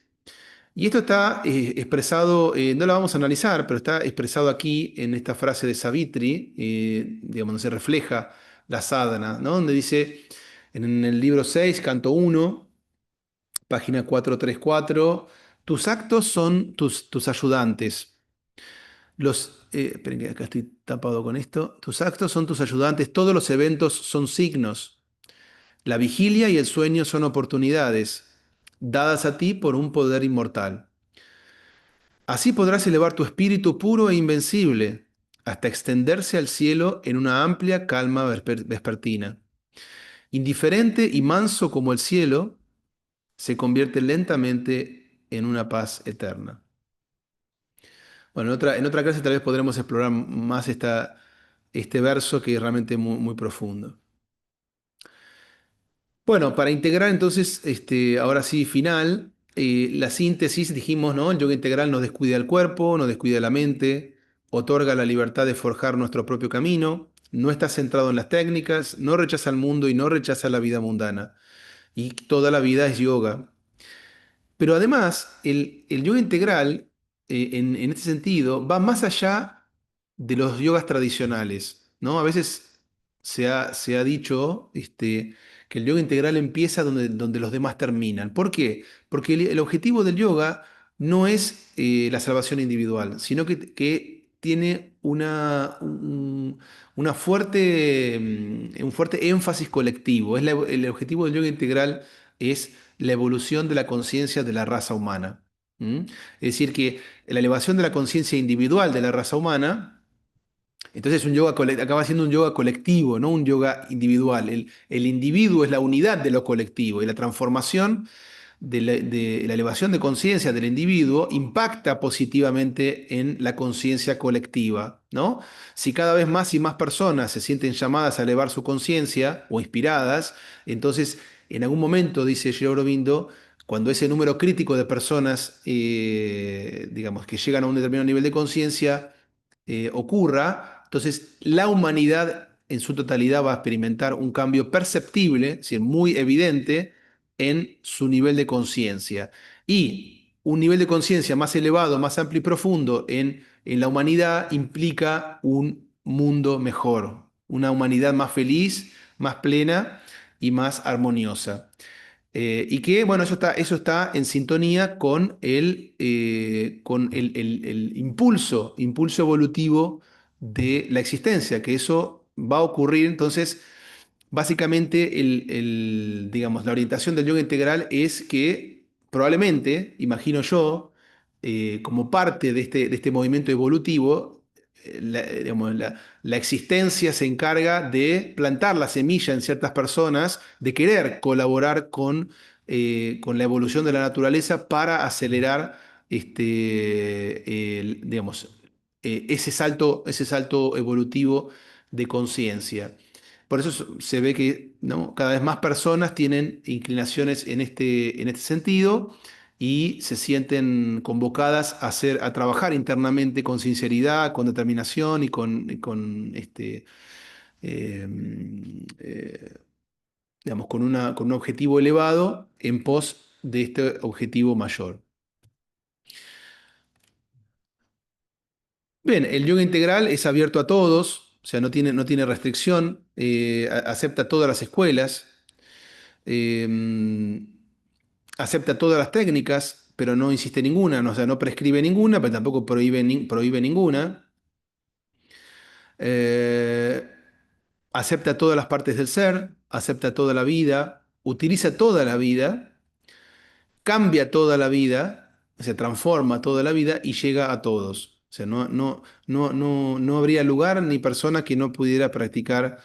Y esto está expresado, no lo vamos a analizar, pero está expresado aquí en esta frase de Savitri, digamos, donde se refleja la sadhana, ¿no? Donde dice en el libro 6, canto 1, página 434, tus actos son tus ayudantes. Esperen que acá estoy tapado con esto. Tus actos son tus ayudantes, todos los eventos son signos. La vigilia y el sueño son oportunidades, dadas a ti por un poder inmortal. Así podrás elevar tu espíritu puro e invencible, hasta extenderse al cielo en una amplia calma vespertina. Indiferente y manso como el cielo, se convierte lentamente en una paz eterna. Bueno, en otra clase tal vez podremos explorar más este verso que es realmente muy, muy profundo. Bueno, para integrar entonces, ahora sí, final, la síntesis, dijimos, ¿no? El yoga integral no descuida el cuerpo, no descuida la mente, otorga la libertad de forjar nuestro propio camino, no está centrado en las técnicas, no rechaza el mundo y no rechaza la vida mundana. Y toda la vida es yoga. Pero además, el yoga integral, en este sentido, va más allá de los yogas tradicionales, ¿no? A veces se ha dicho que el yoga integral empieza donde los demás terminan. ¿Por qué? Porque el objetivo del yoga no es la salvación individual, sino que tiene un fuerte énfasis colectivo. El objetivo del yoga integral es la evolución de la conciencia de la raza humana. ¿Mm? Es decir, que la elevación de la conciencia individual de la raza humana, entonces acaba siendo un yoga colectivo, no un yoga individual. El individuo es la unidad de lo colectivo y la transformación de la elevación de conciencia del individuo impacta positivamente en la conciencia colectiva, ¿no? Si cada vez más y más personas se sienten llamadas a elevar su conciencia o inspiradas, entonces en algún momento, dice Sri Aurobindo, cuando ese número crítico de personas, digamos, que llegan a un determinado nivel de conciencia, ocurra, entonces la humanidad en su totalidad va a experimentar un cambio perceptible, es decir, muy evidente, en su nivel de conciencia. Y un nivel de conciencia más elevado, más amplio y profundo en la humanidad implica un mundo mejor, una humanidad más feliz, más plena y más armoniosa. Y que, bueno, eso está en sintonía con el impulso evolutivo de la existencia, que eso va a ocurrir. Entonces, básicamente, digamos, la orientación del yoga integral es que probablemente, imagino yo, como parte de este movimiento evolutivo, digamos, la existencia se encarga de plantar la semilla en ciertas personas, de querer colaborar con la evolución de la naturaleza para acelerar digamos, ese salto evolutivo de conciencia. Por eso se ve que, ¿no? Cada vez más personas tienen inclinaciones en este sentido y se sienten convocadas a trabajar internamente con sinceridad, con determinación y eh, eh, digamos, con un objetivo elevado en pos de este objetivo mayor. Bien, el yoga integral es abierto a todos, o sea, no tiene restricción, acepta todas las escuelas. eh, Acepta todas las técnicas, pero no insiste en ninguna, no, o sea, no prescribe ninguna, pero tampoco prohíbe ninguna. Eh, Acepta todas las partes del ser, acepta toda la vida, utiliza toda la vida, cambia toda la vida, se transforma toda la vida y llega a todos. O sea, no habría lugar ni persona que no pudiera practicar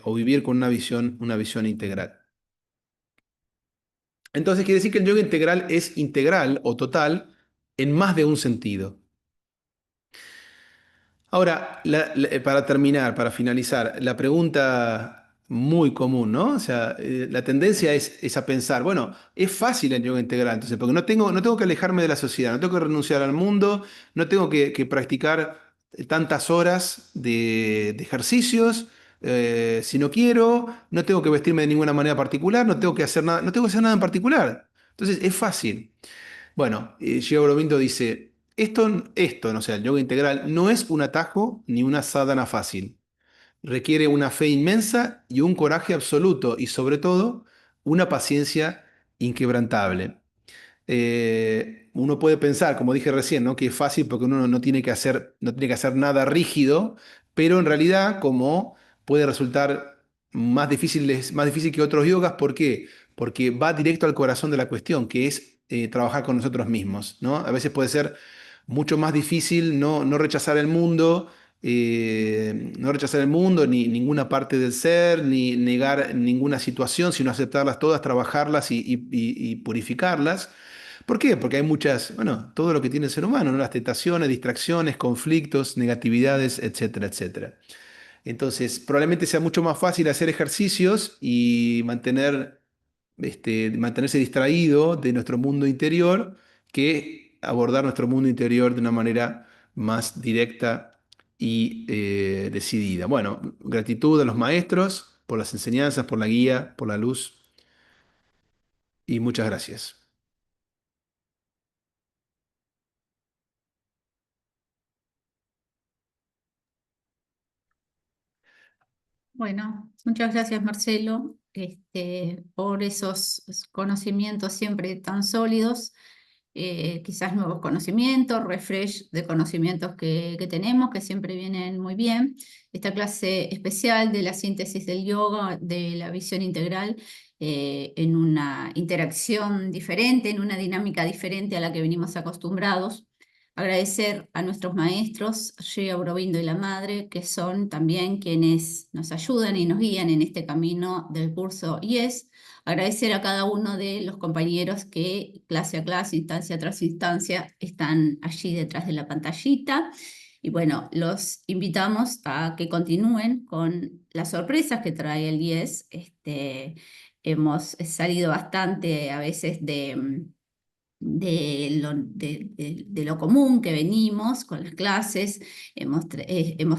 o vivir con una visión integral. Entonces quiere decir que el yoga integral es integral o total en más de un sentido. Ahora, para terminar, para finalizar, la pregunta muy común, ¿no? O sea, la tendencia es a pensar, bueno, es fácil el yoga integral, entonces, porque no tengo que alejarme de la sociedad, no tengo que renunciar al mundo, no tengo que practicar tantas horas de ejercicios, Si no quiero, no tengo que vestirme de ninguna manera particular, no tengo que hacer nada, no tengo que hacer nada en particular. Entonces es fácil. Bueno, Gio Aurobindo dice, esto, no sé, el yoga integral no es un atajo ni una sadhana fácil. Requiere una fe inmensa y un coraje absoluto y sobre todo una paciencia inquebrantable. Uno puede pensar, como dije recién, ¿no? Que es fácil porque uno no tiene que hacer nada rígido, pero en realidad, como puede resultar más difícil que otros yogas, ¿por qué? Porque va directo al corazón de la cuestión, que es trabajar con nosotros mismos, ¿no? A veces puede ser mucho más difícil no rechazar el mundo, no rechazar el mundo, ni ninguna parte del ser, ni negar ninguna situación, sino aceptarlas todas, trabajarlas y purificarlas. ¿Por qué? Porque hay muchas, bueno, todo lo que tiene el ser humano, ¿no? Las tentaciones, distracciones, conflictos, negatividades, etcétera, etcétera. Entonces, probablemente sea mucho más fácil hacer ejercicios y mantenerse distraído de nuestro mundo interior que abordar nuestro mundo interior de una manera más directa y decidida. Bueno, gratitud a los maestros por las enseñanzas, por la guía, por la luz y muchas gracias. Bueno, muchas gracias Marcelo, por esos conocimientos siempre tan sólidos, quizás nuevos conocimientos, refresh de conocimientos que tenemos, que siempre vienen muy bien. Esta clase especial de la síntesis del yoga, de la visión integral, en una interacción diferente, en una dinámica diferente a la que venimos acostumbrados. Agradecer a nuestros maestros, Shri Aurobindo y la Madre, que son también quienes nos ayudan y nos guían en este camino del curso IES. Agradecer a cada uno de los compañeros que clase a clase, instancia tras instancia, están allí detrás de la pantallita. Y bueno, los invitamos a que continúen con las sorpresas que trae el IES. Hemos salido bastante a veces de lo común que venimos con las clases, hemos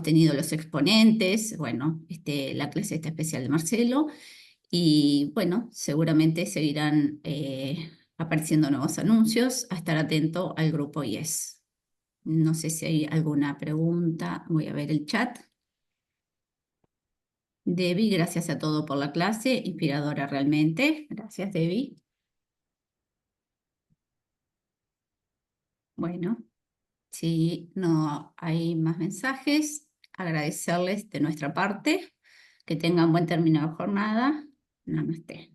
tenido los exponentes, bueno, la clase esta especial de Marcelo, y bueno, seguramente seguirán apareciendo nuevos anuncios, a estar atento al grupo IES. No sé si hay alguna pregunta, voy a ver el chat. Debbie, gracias a todo por la clase, inspiradora realmente. Gracias, Debbie. Bueno. Si no hay más mensajes, agradecerles de nuestra parte que tengan buen término de jornada. Namaste.